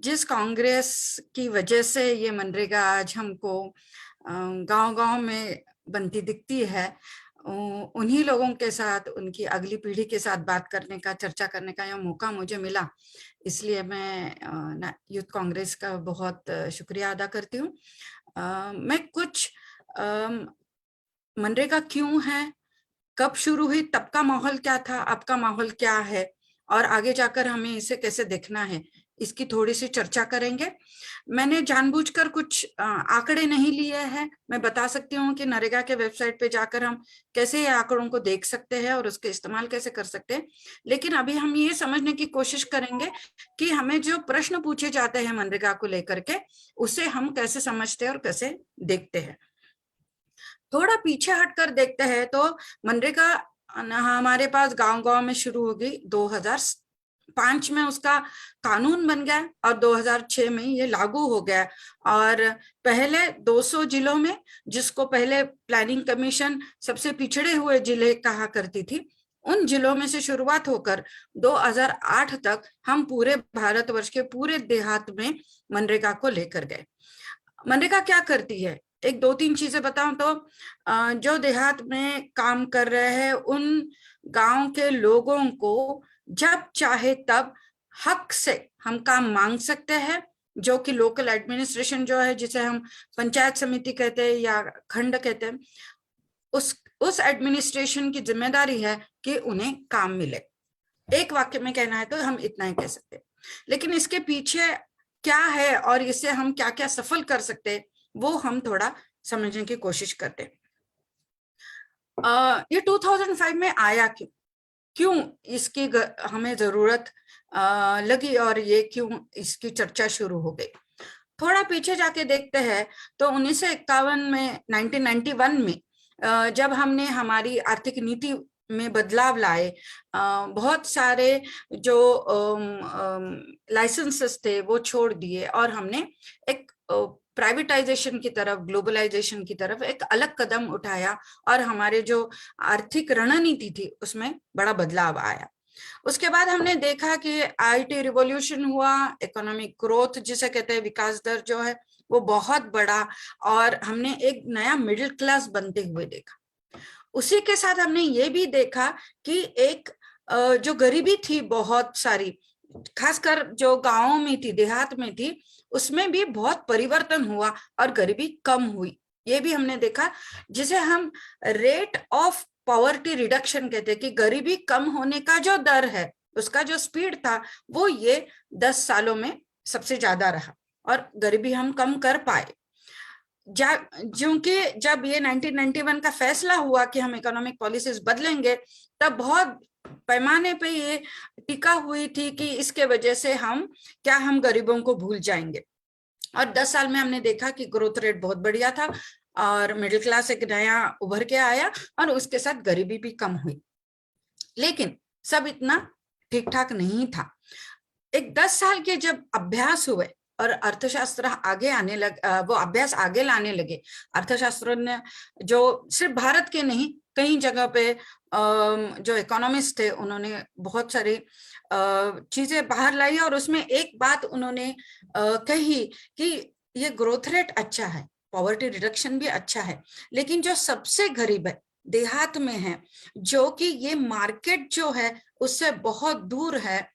जिस कांग्रेस की वजह से ये मनरेगा आज हमको गांव-गांव में बनती दिखती है, उन्हीं लोगों के साथ, उनकी अगली पीढ़ी के साथ बात करने का, चर्चा करने का यह मौका मुझे मिला। इसलिए मैं यूथ कांग्रेस का बहुत शुक्रिया अदा करती हूँ। मैं कुछ मनरेगा क्यों है, कब शुरू हुई, तब का माहौल क्या था, अब का माहौल क्या है और आगे जाकर हमें इसे कैसे देखना है, इसकी थोड़ी सी चर्चा करेंगे। मैंने जानबूझकर कुछ आंकड़े नहीं लिए हैं। मैं बता सकती हूँ कि नरेगा के वेबसाइट पे जाकर हम कैसे ये आंकड़ों को देख सकते हैं और उसके इस्तेमाल कैसे कर सकते हैं। लेकिन अभी हम ये समझने की कोशिश करेंगे कि हमें जो प्रश्न पूछे जाते हैं मनरेगा को लेकर के, उसे हम कैसे समझते हैं और कैसे देखते हैं। थोड़ा पीछे हटकर देखते हैं तो मनरेगा हमारे पास गांव-गांव में शुरू हो गई। 2005 में उसका कानून बन गया और 2006 में ये लागू हो गया। और पहले 200 जिलों में, जिसको पहले प्लानिंग कमीशन सबसे पिछड़े हुए जिले कहा करती थी, उन जिलों में से शुरुआत होकर 2008 तक हम पूरे भारतवर्ष के पूरे देहात में मनरेगा को लेकर गए। मनरेगा क्या करती है, एक दो तीन चीजें बताऊं तो जो देहात में काम कर रहे हैं उन गांव के लोगों को जब चाहे तब हक से हम काम मांग सकते हैं, जो कि लोकल एडमिनिस्ट्रेशन जो है, जिसे हम पंचायत समिति कहते हैं या खंड कहते हैं, उस एडमिनिस्ट्रेशन की जिम्मेदारी है कि उन्हें काम मिले। एक वाक्य में कहना है तो हम इतना ही कह सकते हैं, लेकिन इसके पीछे क्या है और इससे हम क्या क्या सफल कर सकते हैं वो हम थोड़ा समझने की कोशिश करते हैं। ये 2005 में आया क्यों इसकी हमें जरूरत लगी और ये क्यों इसकी चर्चा शुरू हो गई। थोड़ा पीछे जाके देखते हैं तो 1951 में 1991 में जब हमने हमारी आर्थिक नीति में बदलाव लाए, बहुत सारे जो लाइसेंसेस थे वो छोड़ दिए और हमने एक प्राइवेटाइजेशन की तरफ, ग्लोबलाइजेशन की तरफ एक अलग कदम उठाया और हमारे जो आर्थिक रणनीति थी उसमें बड़ा बदलाव आया। उसके बाद हमने देखा कि आईटी रिवॉल्यूशन हुआ, इकोनॉमिक ग्रोथ जिसे कहते हैं, विकास दर जो है वो बहुत बड़ा, और हमने एक नया मिडिल क्लास बनते हुए देखा। उसी के साथ हमने ये भी देखा कि एक जो गरीबी थी बहुत सारी, खासकर जो गांवों में थी, देहात में थी, उसमें भी बहुत परिवर्तन हुआ और गरीबी कम हुई। ये भी हमने देखा, जिसे हम रेट ऑफ पॉवर्टी रिडक्शन कहते हैं, कि गरीबी कम होने का जो दर है, उसका जो स्पीड था, वो ये 10 सालों में सबसे ज्यादा रहा और गरीबी हम कम कर पाए। क्योंकि जब ये 1991 का फैसला हुआ कि हम इकोनॉमिक पॉलिसीज बदलेंगे, तब बहुत पैमाने पे ये टिका हुई थी कि इसके वजह से हम गरीबों को भूल जाएंगे। और 10 साल में हमने देखा कि ग्रोथ रेट बहुत बढ़िया था और मिडिल क्लास एक नया उभर के आया और उसके साथ गरीबी भी कम हुई। लेकिन सब इतना ठीक ठाक नहीं था। एक 10 साल के जब अभ्यास हुए और अर्थशास्त्र आगे आने वो अभ्यास आगे लाने लगे, अर्थशास्त्र ने जो सिर्फ भारत के नहीं, कई जगह पे जो इकोनॉमिस्ट थे उन्होंने बहुत सारी चीजें बाहर लाई और उसमें एक बात उन्होंने कही कि ये ग्रोथ रेट अच्छा है, पॉवर्टी रिडक्शन भी अच्छा है, लेकिन जो सबसे गरीब है, देहात में है, जो कि ये मार्केट जो है उससे बहुत दूर है,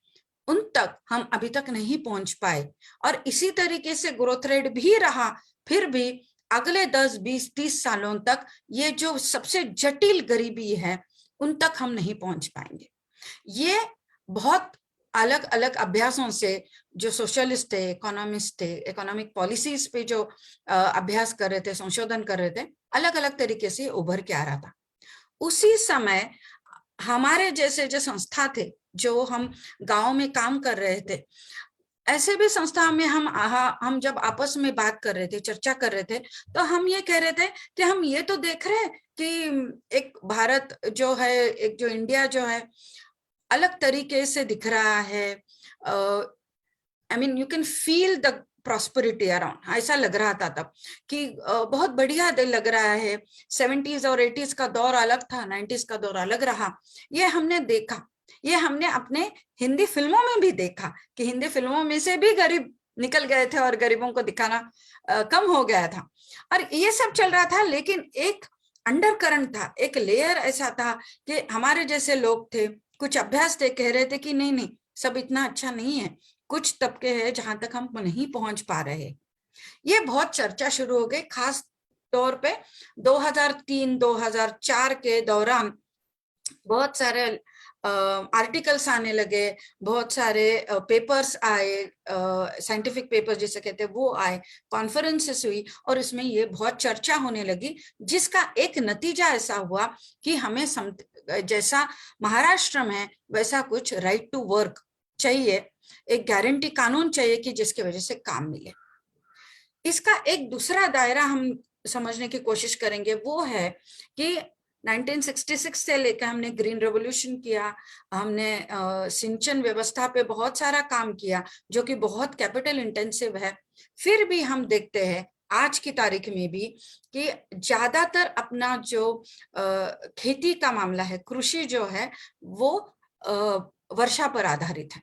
उन तक हम अभी तक नहीं पहुंच पाए। और इसी तरीके से ग्रोथ रेट भी रहा, फिर भी अगले 10, 20, 30 सालों तक ये जो सबसे जटिल गरीबी है उन तक हम नहीं पहुंच पाएंगे। ये बहुत अलग अलग अभ्यासों से, जो सोशलिस्ट थे, इकोनॉमिस्ट थे, इकोनॉमिक पॉलिसीज पे जो अभ्यास कर रहे थे, संशोधन कर रहे थे, अलग अलग तरीके से उभर के आ रहा था। उसी समय हमारे जैसे जो संस्था थे, जो हम गांव में काम कर रहे थे, ऐसे भी संस्था में हम जब आपस में बात कर रहे थे, चर्चा कर रहे थे, तो हम ये कह रहे थे कि हम ये तो देख रहे हैं कि एक भारत जो है, एक जो इंडिया जो है, अलग तरीके से दिख रहा है। I mean you can feel the prosperity around, ऐसा लग रहा था तब कि बहुत बढ़िया लग रहा है। 70s और 80s का दौर अलग था, 90s का दौर अलग रहा, ये हमने देखा। ये हमने अपने हिंदी फिल्मों में भी देखा कि हिंदी फिल्मों में से भी गरीब निकल गए थे और गरीबों को दिखाना कम हो गया था, और ये सब चल रहा था। लेकिन एक अंडर करंट था, एक लेयर ऐसा था कि हमारे जैसे लोग थे, कुछ अभ्यास थे, कह रहे थे कि नहीं नहीं, सब इतना अच्छा नहीं है, कुछ तबके हैं जहां तक हम नहीं पहुंच पा रहे। ये बहुत चर्चा शुरू हो गई, खास तौर पे 2003-2004 के दौरान बहुत सारे आर्टिकल्स आने लगे, बहुत सारे पेपर्स आए, साइंटिफिक पेपर्स जिसे कहते हैं वो आए, कॉन्फ्रेंसेस हुई, और इसमें ये बहुत चर्चा होने लगी, जिसका एक नतीजा ऐसा हुआ कि हमें जैसा महाराष्ट्र में वैसा कुछ राइट टू वर्क चाहिए, एक गारंटी कानून चाहिए कि जिसकी वजह से काम मिले। इसका एक दूसरा दायरा हम समझने की कोशिश करेंगे, वो है कि 1966 से लेकर हमने ग्रीन रेवोल्यूशन किया, हमने सिंचन व्यवस्था पे बहुत सारा काम किया जो कि बहुत कैपिटल इंटेंसिव है। फिर भी हम देखते हैं आज की तारीख में भी कि ज्यादातर अपना जो खेती का मामला है, कृषि जो है वो वर्षा पर आधारित है,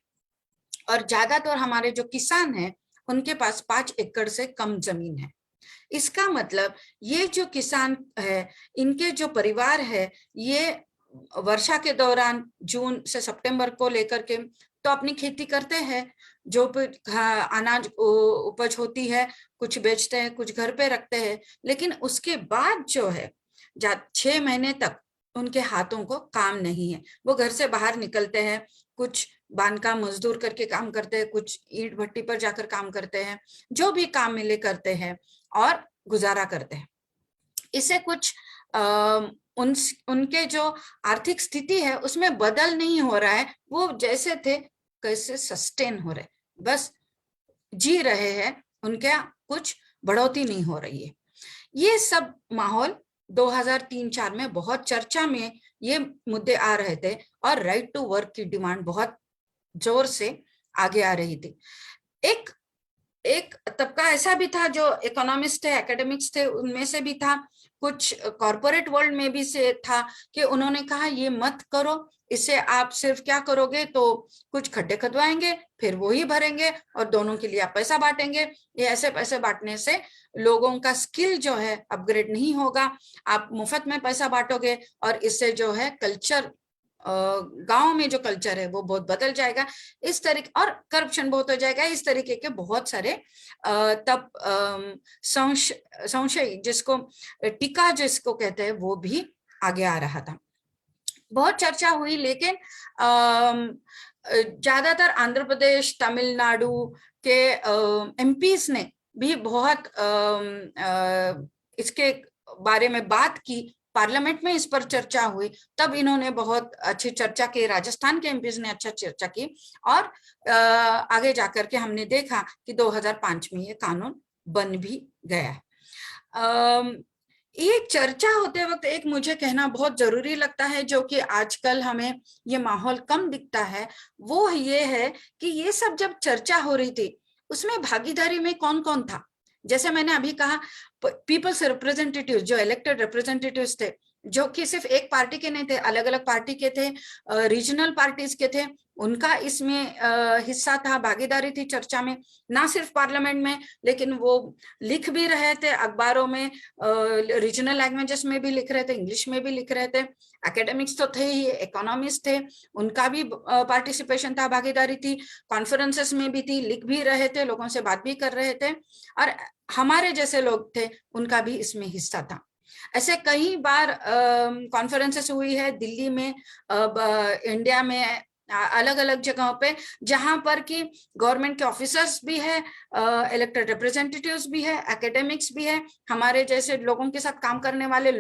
और ज्यादातर हमारे जो किसान हैं उनके पास 5 एकड़ से कम जमीन है। इसका मतलब ये जो किसान है, इनके जो परिवार है, ये वर्षा के दौरान जून से सितंबर को लेकर के तो अपनी खेती करते हैं, जो अनाज उपज होती है कुछ बेचते हैं, कुछ घर पे रखते हैं, लेकिन उसके बाद जो है 6 महीने तक उनके हाथों को काम नहीं है। वो घर से बाहर निकलते हैं, कुछ बांधकाम मजदूर करके काम करते हैं, कुछ ईंट भट्टी पर जाकर काम करते हैं, जो भी काम मिले करते हैं और गुजारा करते हैं। इससे कुछ उनके जो आर्थिक स्थिति है उसमें बदल नहीं हो रहा है, वो जैसे थे कैसे सस्टेन हो रहे, बस जी रहे हैं, उनके कुछ बढ़ोतरी नहीं हो रही है। ये सब माहौल 2003-4 में बहुत चर्चा में ये मुद्दे आ रहे थे, और राइट टू वर्क की डिमांड बहुत जोर से आगे आ रही थी। एक तबका ऐसा भी था जो इकोनॉमिस्ट थे, एकेडमिक्स थे, उनमें से भी था, कुछ कॉर्पोरेट वर्ल्ड में भी से था कि उन्होंने कहा ये मत करो, इससे आप सिर्फ क्या करोगे, तो कुछ खड्डे खुदवाएंगे, फिर वो ही भरेंगे और दोनों के लिए आप पैसा बांटेंगे। ये ऐसे पैसे बांटने से लोगों का स्किल जो है अपग्रेड नहीं होगा, आप मुफ्त में पैसा बांटोगे, और इससे जो है कल्चर, गांव में जो कल्चर है वो बहुत बदल जाएगा, इस तरीके, और करप्शन बहुत हो जाएगा, इस तरीके के बहुत सारे तब संशय जिसको टीका जिसको कहते हैं वो भी आगे आ रहा था। बहुत चर्चा हुई, लेकिन ज्यादातर आंध्र प्रदेश, तमिलनाडु के एमपीज ने भी बहुत इसके बारे में बात की, पार्लियामेंट में इस पर चर्चा हुई, तब इन्होंने बहुत अच्छी चर्चा की, राजस्थान के एमपीज ने अच्छा चर्चा की, और आगे जाकर के हमने देखा कि 2005 में ये कानून बन भी गया। ये चर्चा होते वक्त एक मुझे कहना बहुत जरूरी लगता है, जो कि आजकल हमें ये माहौल कम दिखता है, वो ये है कि ये सब जब चर्चा हो रही थी उसमें भागीदारी में कौन कौन था। जैसे मैंने अभी कहा, पीपल्स रिप्रेजेंटेटिव, जो इलेक्टेड रिप्रेजेंटेटिव्स थे, जो कि सिर्फ एक पार्टी के नहीं थे, अलग अलग पार्टी के थे, रीजनल पार्टीज के थे, उनका इसमें हिस्सा था, भागीदारी थी चर्चा में, ना सिर्फ पार्लियामेंट में, लेकिन वो लिख भी रहे थे अखबारों में, रीजनल लैंग्वेजेस में भी लिख रहे थे, इंग्लिश में भी लिख रहे थे, एकेडमिक्स तो थे ही, इकोनॉमिस्ट थे, उनका भी पार्टिसिपेशन था, भागीदारी थी, कॉन्फ्रेंसेस में भी थी, लिख भी रहे थे, लोगों से बात भी कर रहे थे, और हमारे जैसे लोग थे उनका भी इसमें हिस्सा था। ऐसे कई बार कॉन्फ्रेंसेस हुई है दिल्ली में, इंडिया में, अलग अलग जगहों पे, जहां पर कि गवर्नमेंट के ऑफिसर्स भी है, इलेक्टेड रिप्रेजेंटेटिव्स भी है, एकेडमिक्स भी है, हमारे जैसे लोगों के साथ काम करने वाले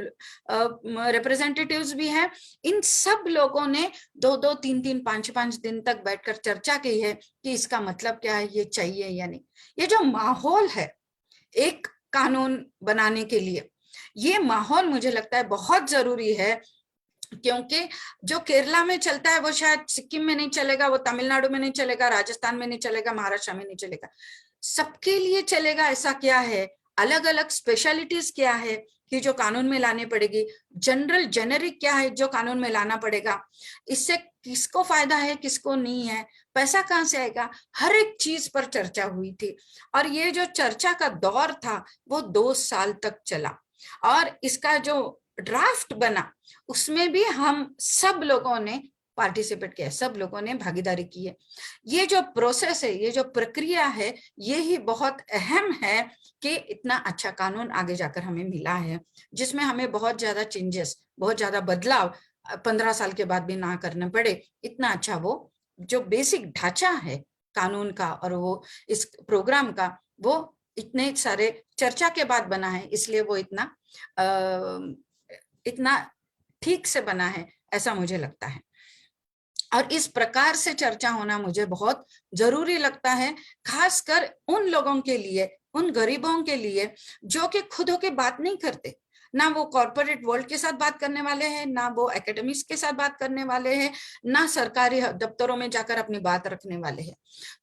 रिप्रेजेंटेटिव्स भी हैं। इन सब लोगों ने 2-2, 3-3, 5-5 दिन तक बैठकर चर्चा की है कि इसका मतलब क्या है, ये चाहिए या नहीं। ये जो माहौल है एक कानून बनाने के लिए, ये माहौल मुझे लगता है बहुत जरूरी है, क्योंकि जो केरला में चलता है वो शायद सिक्किम में नहीं चलेगा, वो तमिलनाडु में नहीं चलेगा, राजस्थान में नहीं चलेगा, महाराष्ट्र में नहीं चलेगा, सबके लिए चलेगा। ऐसा क्या है, अलग अलग स्पेशलिटीज क्या है, कि जो कानून में लानी पड़ेगी, जनरल जेनेरिक क्या है जो कानून में लाना पड़ेगा, इससे किसको फायदा है किसको नहीं है, पैसा कहाँ से आएगा, हर एक चीज पर चर्चा हुई थी। और ये जो चर्चा का दौर था वो 2 साल तक चला, और इसका जो ड्राफ्ट बना उसमें भी हम सब लोगों ने पार्टिसिपेट किया, सब लोगों ने भागीदारी की है। ये जो प्रोसेस है, ये जो प्रक्रिया है, ये ही बहुत अहम है कि इतना अच्छा कानून आगे जाकर हमें मिला है, जिसमें हमें बहुत ज्यादा चेंजेस, बहुत ज्यादा बदलाव 15 साल के बाद भी ना करने पड़े। इतना अच्छा वो जो बेसिक ढांचा है कानून का और वो इस प्रोग्राम का, वो इतने सारे चर्चा के बाद बना है, इसलिए वो इतना ठीक से बना है, ऐसा मुझे लगता है। और इस प्रकार से चर्चा होना मुझे बहुत जरूरी लगता है, खासकर उन लोगों के लिए, उन गरीबों के लिए जो कि खुद होके बात नहीं करते, ना वो कॉर्पोरेट वर्ल्ड के साथ बात करने वाले हैं, ना वो एकेडमिक्स के साथ बात करने वाले हैं, ना सरकारी दफ्तरों में जाकर अपनी बात रखने वाले हैं।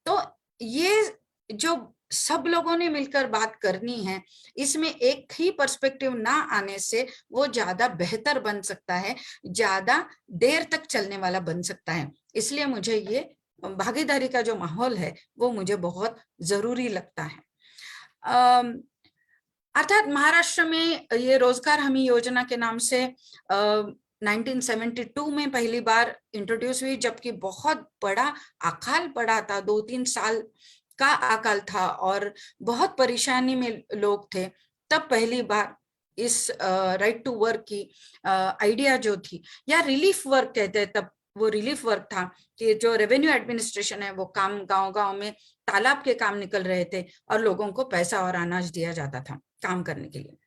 तो ये जो सब लोगों ने मिलकर बात करनी है, इसमें एक ही पर्सपेक्टिव ना आने से वो ज्यादा बेहतर बन सकता है, ज्यादा देर तक चलने वाला बन सकता है। इसलिए मुझे ये भागीदारी का जो माहौल है वो मुझे बहुत जरूरी लगता है। अर्थात महाराष्ट्र में ये रोजगार हमी योजना के नाम से 1972 में पहली बार इंट्रोड्यूस हुई, जबकि बहुत बड़ा अकाल पड़ा था, 2-3 साल का अकाल था और बहुत परेशानी में लोग थे। तब पहली बार इस राइट टू वर्क की आइडिया जो थी, या रिलीफ वर्क कहते हैं, तब वो रिलीफ वर्क था कि जो रेवेन्यू एडमिनिस्ट्रेशन है वो काम गांव-गांव में तालाब के काम निकल रहे थे और लोगों को पैसा और अनाज दिया जाता था काम करने के लिए।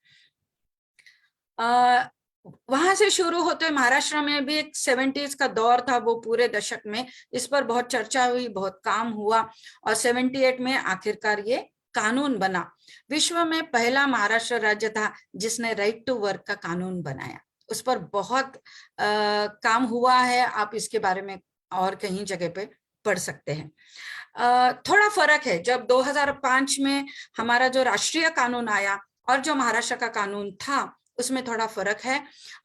वहां से शुरू होते महाराष्ट्र में भी एक 70s का दौर था, वो पूरे दशक में इस पर बहुत चर्चा हुई, बहुत काम हुआ, और 78 में आखिरकार ये कानून बना। विश्व में पहला महाराष्ट्र राज्य था जिसने राइट टू वर्क का कानून बनाया। उस पर बहुत काम हुआ है, आप इसके बारे में और कहीं जगह पे पढ़ सकते हैं। थोड़ा फर्क है, जब 2005 में हमारा जो राष्ट्रीय कानून आया और जो महाराष्ट्र का कानून था उसमें थोड़ा फर्क है।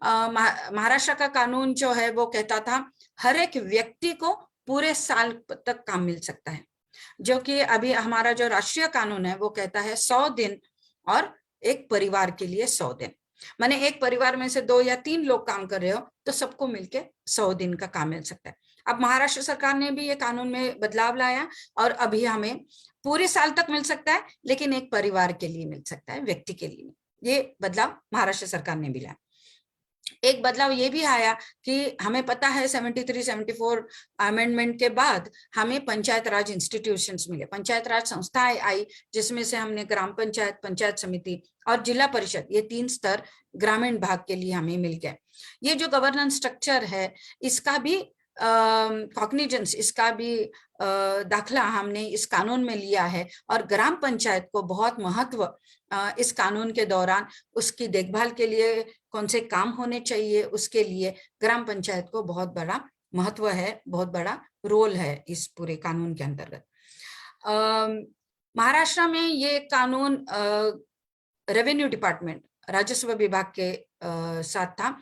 महाराष्ट्र का कानून जो है वो कहता था हर एक व्यक्ति को पूरे साल तक काम मिल सकता है, जो कि अभी हमारा जो राष्ट्रीय कानून है वो कहता है 100 दिन और एक परिवार के लिए 100 दिन। माने एक परिवार में से 2 या 3 लोग काम कर रहे हो तो सबको मिलके 100 दिन का काम मिल सकता है। अब महाराष्ट्र सरकार ने भी ये कानून में बदलाव लाया और अभी हमें पूरे साल तक मिल सकता है, लेकिन एक परिवार के लिए मिल सकता है, व्यक्ति के लिए। ये बदलाव महाराष्ट्र सरकार ने भी लाया। एक बदलाव ये भी आया कि हमें पता है 73-74 अमेंडमेंट के बाद हमें पंचायत राज इंस्टीट्यूशंस मिले, पंचायत राज संस्थाएं आई, जिसमें से हमने ग्राम पंचायत, पंचायत समिति और जिला परिषद, ये 3 स्तर ग्रामीण भाग के लिए हमें मिल गए। ये जो गवर्नेंस स्ट्रक्चर है इसका भी कॉग्निजेंस, इसका भी दाखला हमने इस कानून में लिया है, और ग्राम पंचायत को बहुत महत्व इस कानून के दौरान उसकी देखभाल के लिए कौन से काम होने चाहिए उसके लिए ग्राम पंचायत को बहुत बड़ा महत्व है, बहुत बड़ा रोल है इस पूरे कानून के अंतर्गत। महाराष्ट्र में ये कानून रेवेन्यू डिपार्टमेंट, राजस्व विभाग के साथ था।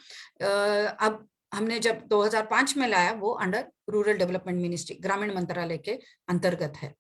अब हमने जब 2005 में लाया वो अंडर रूरल डेवलपमेंट मिनिस्ट्री, ग्रामीण मंत्रालय के अंतर्गत है।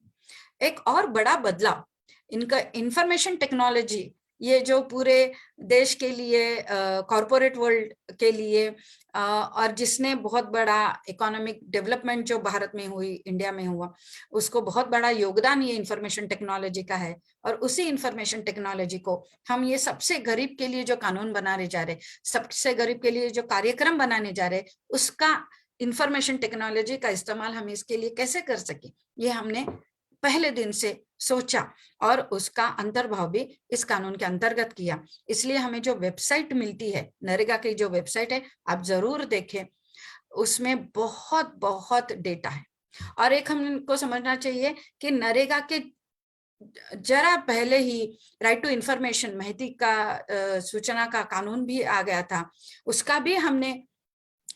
एक और बड़ा बदलाव इनका इंफॉर्मेशन टेक्नोलॉजी, ये जो पूरे देश के लिए, कॉर्पोरेट वर्ल्ड के लिए, और जिसने बहुत बड़ा इकोनॉमिक डेवलपमेंट जो भारत में हुई, इंडिया में हुआ, उसको बहुत बड़ा योगदान ये इंफॉर्मेशन टेक्नोलॉजी का है। और उसी इंफॉर्मेशन टेक्नोलॉजी को हम ये सबसे गरीब के लिए जो कानून बनाने जा रहे, सबसे गरीब के लिए जो कार्यक्रम बनाने जा रहे, उसका इंफॉर्मेशन टेक्नोलॉजी का इस्तेमाल हम इसके लिए कैसे कर सके, ये हमने पहले दिन से सोचा और उसका अंतर्भाव भी इस कानून के अंतर्गत किया। इसलिए हमें जो वेबसाइट मिलती है, नरेगा की जो वेबसाइट है, आप जरूर देखें, उसमें बहुत बहुत डेटा है। और एक हमको समझना चाहिए कि नरेगा के जरा पहले ही राइट टू इंफॉर्मेशन, माहिती का सूचना का कानून भी आ गया था, उसका भी हमने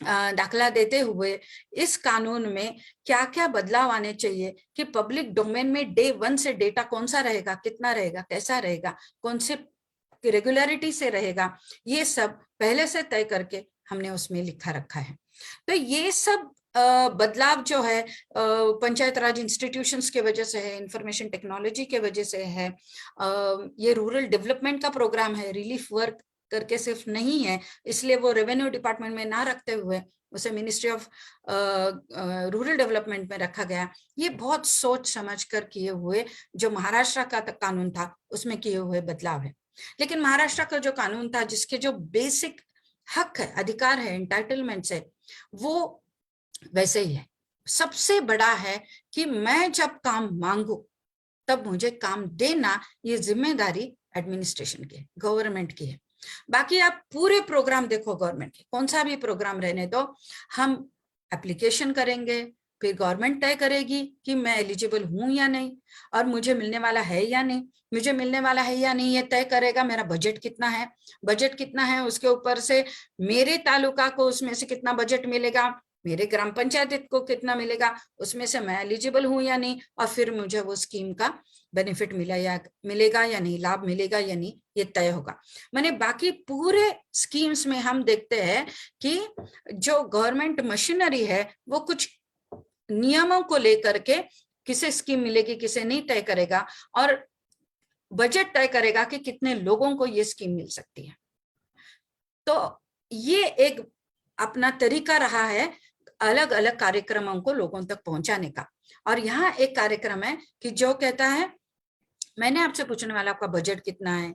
दाखला देते हुए इस कानून में क्या क्या बदलाव आने चाहिए कि पब्लिक डोमेन में डे 1 से डेटा कौन सा रहेगा, कितना रहेगा, कैसा रहेगा, कौन से रेगुलरिटी से रहेगा, ये सब पहले से तय करके हमने उसमें लिखा रखा है। तो ये सब बदलाव जो है पंचायत राज इंस्टीट्यूशंस के वजह से है, इंफॉर्मेशन टेक्नोलॉजी के वजह से है। ये रूरल डेवलपमेंट का प्रोग्राम है, रिलीफ वर्क करके सिर्फ नहीं है, इसलिए वो रेवेन्यू डिपार्टमेंट में ना रखते हुए उसे मिनिस्ट्री ऑफ रूरल डेवलपमेंट में रखा गया। ये बहुत सोच समझ कर किए हुए, जो महाराष्ट्र का कानून था उसमें किए हुए बदलाव है। लेकिन महाराष्ट्र का जो कानून था, जिसके जो बेसिक हक है, अधिकार है, एंटाइटलमेंट्स है, वो वैसे ही है। सबसे बड़ा है कि मैं जब काम मांगू तब मुझे काम देना, ये जिम्मेदारी एडमिनिस्ट्रेशन की है, गवर्नमेंट की है। बाकी आप पूरे प्रोग्राम देखो गवर्नमेंट के, कौन सा भी प्रोग्राम रहने दो, हम एप्लीकेशन करेंगे, फिर गवर्नमेंट तय करेगी कि मैं एलिजिबल हूं या नहीं, और मुझे मिलने वाला है या नहीं। मुझे मिलने वाला है या नहीं ये तय करेगा मेरा बजट कितना है। बजट कितना है उसके ऊपर से मेरे तालुका को उसमें से कितना बजट मिलेगा, मेरे ग्राम पंचायत को कितना मिलेगा, उसमें से मैं एलिजिबल हूं या नहीं, और फिर मुझे वो स्कीम का बेनिफिट मिलेगा या नहीं, लाभ मिलेगा या नहीं, ये तय होगा। माने बाकी पूरे स्कीम्स में हम देखते हैं कि जो गवर्नमेंट मशीनरी है वो कुछ नियमों को लेकर के किसे स्कीम मिलेगी किसे नहीं तय करेगा, और बजट तय करेगा कि कितने लोगों को ये स्कीम मिल सकती है। तो ये एक अपना तरीका रहा है अलग अलग कार्यक्रमों को लोगों तक पहुंचाने का। और यहाँ एक कार्यक्रम है कि जो कहता है, मैंने आपसे पूछने वाला आपका बजट कितना है,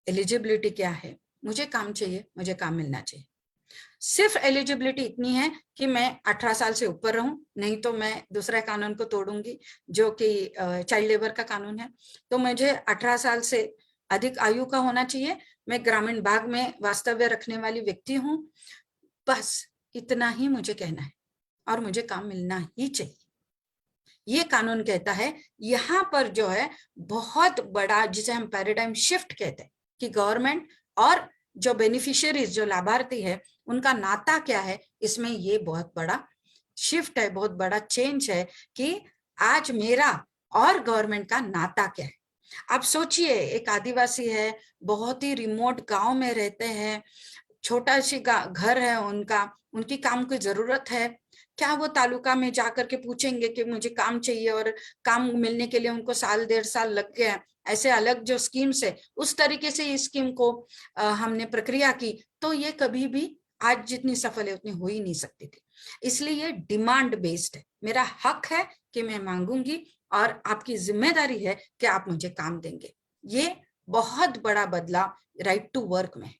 एलिजिबिलिटी क्या है, मुझे काम चाहिए, मुझे काम मिलना चाहिए। सिर्फ एलिजिबिलिटी इतनी है कि मैं 18 साल से ऊपर रहूं, नहीं तो मैं दूसरा कानून को तोड़ूंगी जो कि चाइल्ड लेबर का कानून है। तो मुझे 18 साल से अधिक आयु का होना चाहिए, मैं ग्रामीण भाग में वास्तव्य रखने वाली व्यक्ति हूं, बस इतना ही मुझे कहना है और मुझे काम मिलना ही चाहिए, ये कानून कहता है। यहाँ पर जो है बहुत बड़ा, जिसे हम पैराडाइम शिफ्ट कहते हैं, कि गवर्नमेंट और जो बेनिफिशियरीज, जो लाभार्थी है, उनका नाता क्या है, इसमें ये बहुत बड़ा शिफ्ट है, बहुत बड़ा चेंज है कि आज मेरा और गवर्नमेंट का नाता क्या है। आप सोचिए, एक आदिवासी है, बहुत ही रिमोट गांव में रहते हैं, छोटा सी घर है उनका, उनकी काम की जरूरत है, क्या वो तालुका में जाकर के पूछेंगे कि मुझे काम चाहिए, और काम मिलने के लिए उनको साल 1.5 साल लग गया। ऐसे अलग जो स्कीम्स है, उस तरीके से इस स्कीम को हमने प्रक्रिया की, तो ये कभी भी आज जितनी सफल है उतनी हो ही नहीं सकती थी। इसलिए ये डिमांड बेस्ड है, मेरा हक है कि मैं मांगूंगी, और आपकी जिम्मेदारी है कि आप मुझे काम देंगे। ये बहुत बड़ा बदलाव राइट टू वर्क में है।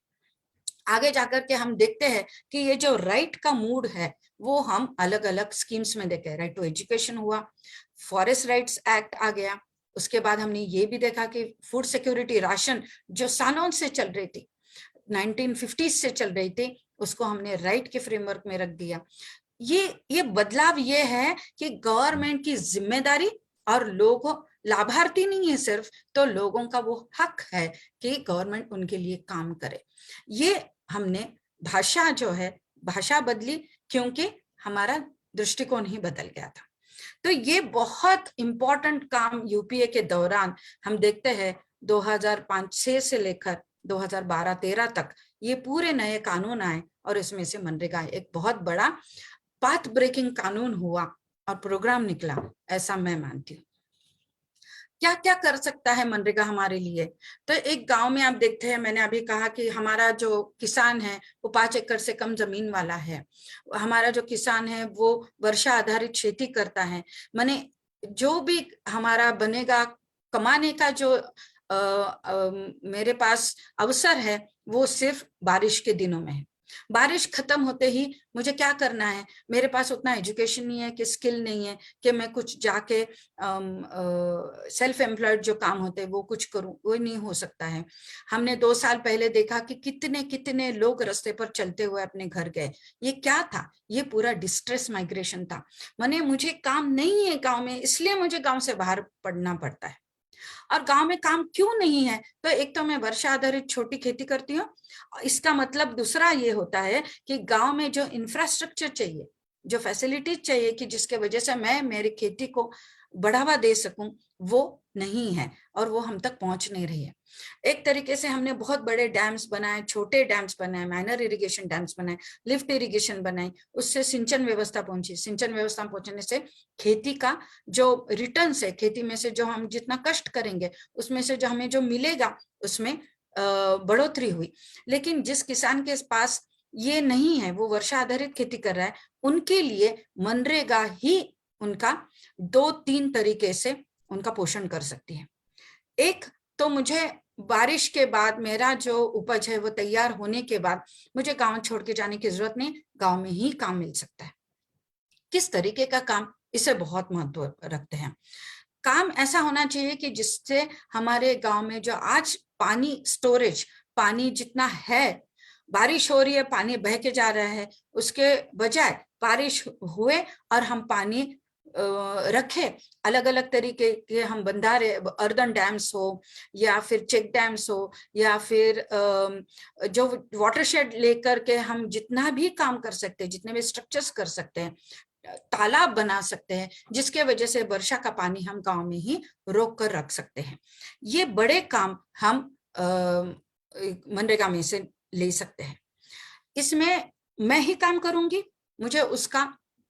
आगे जाकर के हम देखते हैं कि ये जो राइट का मूड है वो हम अलग अलग स्कीम्स में देखे। राइट टू एजुकेशन हुआ, फॉरेस्ट राइट्स एक्ट आ गया, उसके बाद हमने ये भी देखा कि फूड सिक्योरिटी, राशन जो सालों से चल रही थी, 1950s से चल रही थी, उसको हमने राइट के फ्रेमवर्क में रख दिया। ये बदलाव ये है कि गवर्नमेंट की जिम्मेदारी, और लोगों, लाभार्थी नहीं है सिर्फ, तो लोगों का वो हक है कि गवर्नमेंट उनके लिए काम करे। ये हमने भाषा जो है, भाषा बदली क्योंकि हमारा दृष्टिकोण ही बदल गया था। तो ये बहुत इंपॉर्टेंट काम यूपीए के दौरान हम देखते हैं, 2005-6 से लेकर 2012-13 तक ये पूरे नए कानून आए, और इसमें से मनरेगा एक बहुत बड़ा पाथ ब्रेकिंग कानून हुआ और प्रोग्राम निकला, ऐसा मैं मानती हूँ। क्या क्या कर सकता है मनरेगा हमारे लिए? तो एक गांव में आप देखते हैं, मैंने अभी कहा कि हमारा जो किसान है वो 5 एकड़ से कम जमीन वाला है। हमारा जो किसान है वो वर्षा आधारित खेती करता है। माने जो भी हमारा बनेगा, कमाने का जो मेरे पास अवसर है वो सिर्फ बारिश के दिनों में है। बारिश खत्म होते ही मुझे क्या करना है, मेरे पास उतना एजुकेशन नहीं है, कि स्किल नहीं है कि मैं कुछ जाके सेल्फ एम्प्लॉयड जो काम होते हैं वो कुछ करूं, वो नहीं हो सकता है। हमने 2 साल पहले देखा कि कितने कितने लोग रास्ते पर चलते हुए अपने घर गए। ये क्या था? ये पूरा डिस्ट्रेस माइग्रेशन था। माने मुझे काम नहीं है गांव में, इसलिए मुझे गांव से बाहर पड़ना पड़ता है। और गांव में काम क्यों नहीं है? तो एक तो मैं वर्षा आधारित छोटी खेती करती हूँ, इसका मतलब दूसरा ये होता है कि गांव में जो इंफ्रास्ट्रक्चर चाहिए, जो फैसिलिटीज चाहिए, कि जिसके वजह से मैं मेरी खेती को बढ़ावा दे सकूं, वो नहीं है और वो हम तक पहुंच नहीं रही है। एक तरीके से हमने बहुत बड़े डैम्स बनाए, छोटे डैम्स बनाए, माइनर इरिगेशन डैम्स बनाए, लिफ्ट इरिगेशन बनाई, उससे सिंचन व्यवस्था पहुंची। सिंचन व्यवस्था पहुंचने से खेती का जो रिटर्न है, खेती में से जो हम जितना कष्ट करेंगे उसमें से जो हमें जो मिलेगा उसमें बढ़ोतरी हुई। लेकिन जिस किसान के पास ये नहीं है, वो वर्षा आधारित खेती कर रहा है, उनके लिए मनरेगा ही उनका 2-3 तरीके से उनका पोषण कर सकती है। एक तो मुझे बारिश के बाद मेरा जो उपज है वो तैयार होने के बाद मुझे गांव छोड़ के जाने की जरूरत नहीं, गांव में ही काम मिल सकता है। किस तरीके का काम, इसे बहुत महत्व रखते हैं। काम ऐसा होना चाहिए कि जिससे हमारे गांव में जो आज पानी स्टोरेज, पानी जितना है, बारिश हो रही है पानी बह के जा रहा है, उसके बजाय बारिश हुए और हम पानी रखे, अलग अलग तरीके के हम बंधारे, अर्दन डैम्स हो या फिर चेक डैम्स हो या फिर जो वाटरशेड लेकर के हम जितना भी काम कर सकते हैं, जितने भी स्ट्रक्चर्स कर सकते हैं, तालाब बना सकते हैं, जिसके वजह से वर्षा का पानी हम गांव में ही रोक कर रख सकते हैं। ये बड़े काम हम मनरेगा में से ले सकते हैं। इसमें मैं ही काम करूंगी, मुझे उसका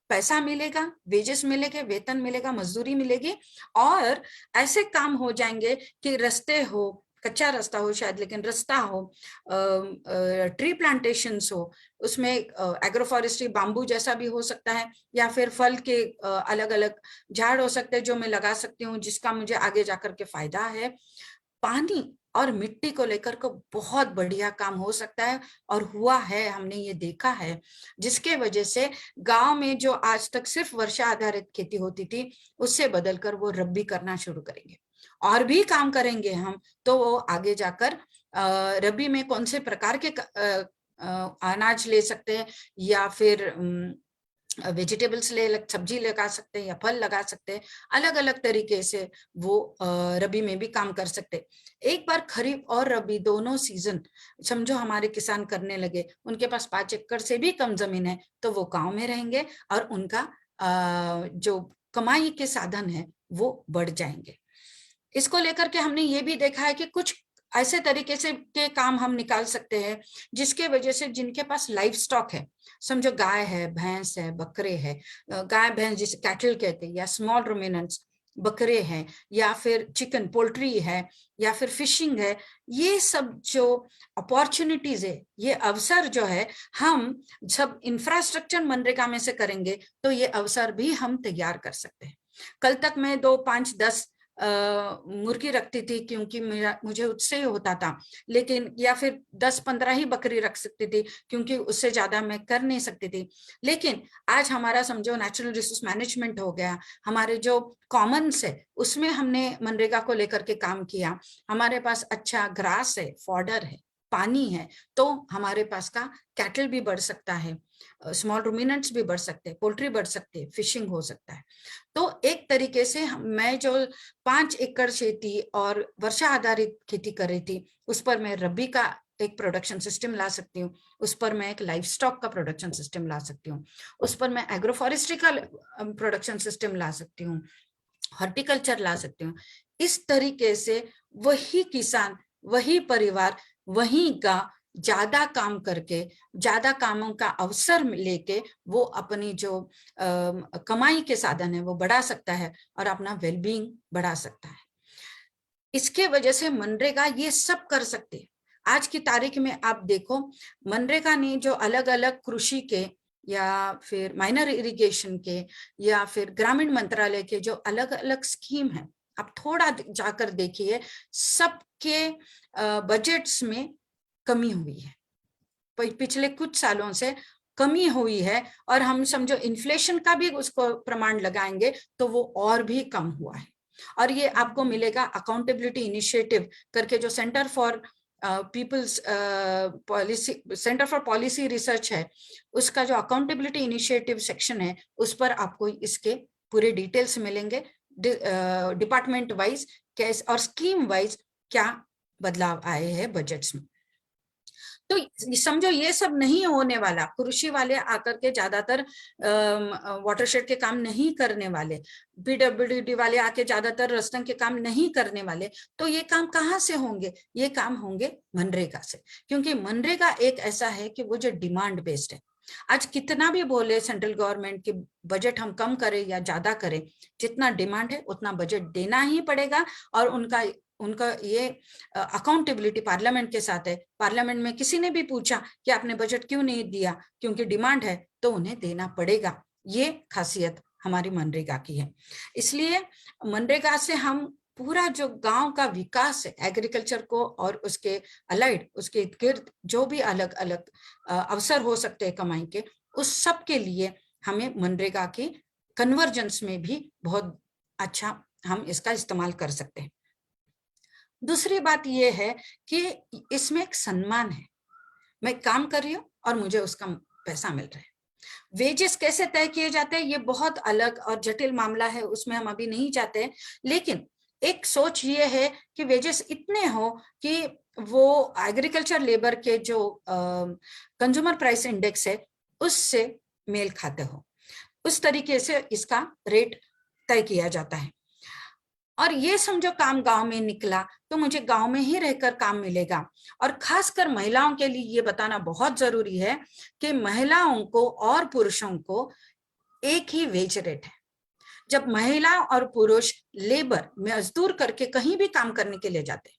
पैसा मिलेगा, वेजेस मिलेंगे, वेतन मिलेगा, मजदूरी मिलेगी, और ऐसे काम हो जाएंगे कि रास्ते हो, कच्चा रास्ता हो शायद लेकिन रास्ता हो, ट्री प्लांटेशंस हो, उसमें एग्रो फॉरेस्ट्री, बाम्बू जैसा भी हो सकता है, या फिर फल के अलग अलग झाड़ हो सकते हैं जो मैं लगा सकती हूँ, जिसका मुझे आगे जाकर के फायदा है। पानी और मिट्टी को लेकर को बहुत बढ़िया काम हो सकता है और हुआ है, हमने ये देखा है, जिसके वजह से गांव में जो आज तक सिर्फ वर्षा आधारित खेती होती थी उससे बदलकर वो रब्बी करना शुरू करेंगे और भी काम करेंगे हम, तो वो आगे जाकर रबी में कौन से प्रकार के अनाज ले सकते हैं, या फिर वेजिटेबल्स सब्जी लगा सकते हैं या फल लगा सकते हैं, अलग अलग तरीके से वो रबी में भी काम कर सकते हैं। एक बार खरीफ और रबी दोनों सीजन समझो हमारे किसान करने लगे, उनके पास 5 एकड़ से भी कम जमीन है, तो वो गांव में रहेंगे और उनका जो कमाई के साधन है वो बढ़ जाएंगे। इसको लेकर के हमने ये भी देखा है कि कुछ ऐसे तरीके से के काम हम निकाल सकते हैं जिसके वजह से जिनके पास लाइफ स्टॉक है, समझो गाय है, भैंस है, बकरे है, गाय भैंस जिसे कैटल कहते हैं, या स्मॉल रुमिनेंट्स बकरे हैं, या फिर चिकन पोल्ट्री है, या फिर फिशिंग है, ये सब जो अपॉर्चुनिटीज है, ये अवसर जो है, हम जब इंफ्रास्ट्रक्चर मनरेगा में से करेंगे तो ये अवसर भी हम तैयार कर सकते हैं। कल तक मैं 2, 5, 10 मुर्गी रखती थी क्योंकि मुझे उससे ही होता था, लेकिन या फिर 10-15 ही बकरी रख सकती थी क्योंकि उससे ज्यादा मैं कर नहीं सकती थी। लेकिन आज हमारा समझो नेचुरल रिसोर्स मैनेजमेंट हो गया, हमारे जो कॉमन्स है उसमें हमने मनरेगा को लेकर के काम किया, हमारे पास अच्छा ग्रास है, फॉडर है, पानी है, तो हमारे पास का कैटल भी बढ़ सकता है, स्मॉल रुमिनेंट्स भी बढ़ सकते हैं, पोल्ट्री बढ़ सकते हैं, फिशिंग हो सकता है। तो एक तरीके से मैं जो 5 एकड़ खेती और वर्षा आधारित खेती कर रही थी, उस पर मैं रबी का एक प्रोडक्शन सिस्टम ला सकती हूँ, उस पर मैं एक लाइफ स्टॉक का प्रोडक्शन सिस्टम ला सकती हूँ, उस पर मैं एग्रो फॉरेस्ट्री का प्रोडक्शन सिस्टम ला सकती हूँ, हॉर्टिकल्चर ला सकती हूँ। इस तरीके से वही किसान, वही परिवार, वही गांव ज्यादा काम करके, ज्यादा कामों का अवसर लेके वो अपनी जो कमाई के साधन है वो बढ़ा सकता है और अपना वेलबींग बढ़ा सकता है। इसके वजह से मनरेगा ये सब कर सकते हैं। आज की तारीख में आप देखो, मनरेगा ने जो अलग अलग कृषि के या फिर माइनर इरिगेशन के या फिर ग्रामीण मंत्रालय के जो अलग अलग स्कीम है, आप थोड़ा जाकर देखिए, सबके बजट्स में कमी हुई है, पिछले कुछ सालों से कमी हुई है, और हम समझो इन्फ्लेशन का भी उसको प्रमाण लगाएंगे तो वो और भी कम हुआ है। और ये आपको मिलेगा अकाउंटेबिलिटी इनिशिएटिव करके, जो centre for people's policy, centre for policy research है, उसका जो अकाउंटेबिलिटी इनिशिएटिव सेक्शन है, उस पर आपको इसके पूरे डिटेल्स मिलेंगे, डिपार्टमेंट वाइज कैसे और स्कीम वाइज क्या बदलाव आए हैं बजट्स में। तो समझो ये सब नहीं होने वाला, कृषि वाले आकर के ज्यादातर वाटरशेड के काम नहीं करने वाले, पीडब्ल्यूडी वाले आके ज्यादातर रास्तों के काम नहीं करने वाले, तो ये काम कहाँ से होंगे? ये काम होंगे मनरेगा से, क्योंकि मनरेगा एक ऐसा है कि वो जो डिमांड बेस्ड है। आज कितना भी बोले सेंट्रल गवर्नमेंट की बजट हम कम करें या ज्यादा करें, जितना डिमांड है उतना बजट देना ही पड़ेगा। और उनका ये अकाउंटेबिलिटी पार्लियामेंट के साथ है। पार्लियामेंट में किसी ने भी पूछा कि आपने बजट क्यों नहीं दिया, क्योंकि डिमांड है, तो उन्हें देना पड़ेगा। ये खासियत हमारी मनरेगा की है। इसलिए मनरेगा से हम पूरा जो गांव का विकास है, एग्रीकल्चर को और उसके अलाइड, उसके इर्द गिर्द जो भी अलग अलग अवसर हो सकते हैं कमाई के, उस सब के लिए हमें मनरेगा की कन्वर्जेंस में भी बहुत अच्छा हम इसका इस्तेमाल कर सकते हैं। दूसरी बात यह है कि इसमें एक सम्मान है, मैं काम कर रही हूँ और मुझे उसका पैसा मिल रहा है। वेजेस कैसे तय किए जाते हैं ये बहुत अलग और जटिल मामला है, उसमें हम अभी नहीं जाते हैं। लेकिन एक सोच ये है कि वेजेस इतने हो कि वो एग्रीकल्चर लेबर के जो कंज्यूमर प्राइस इंडेक्स है उससे मेल खाते हो, उस तरीके से इसका रेट तय किया जाता है। और ये समझो काम गांव में निकला तो मुझे गांव में ही रहकर काम मिलेगा। और खासकर महिलाओं के लिए ये बताना बहुत जरूरी है कि महिलाओं को और पुरुषों को एक ही वेज रेट है। जब महिला और पुरुष लेबर मजदूर करके कहीं भी काम करने के लिए जाते,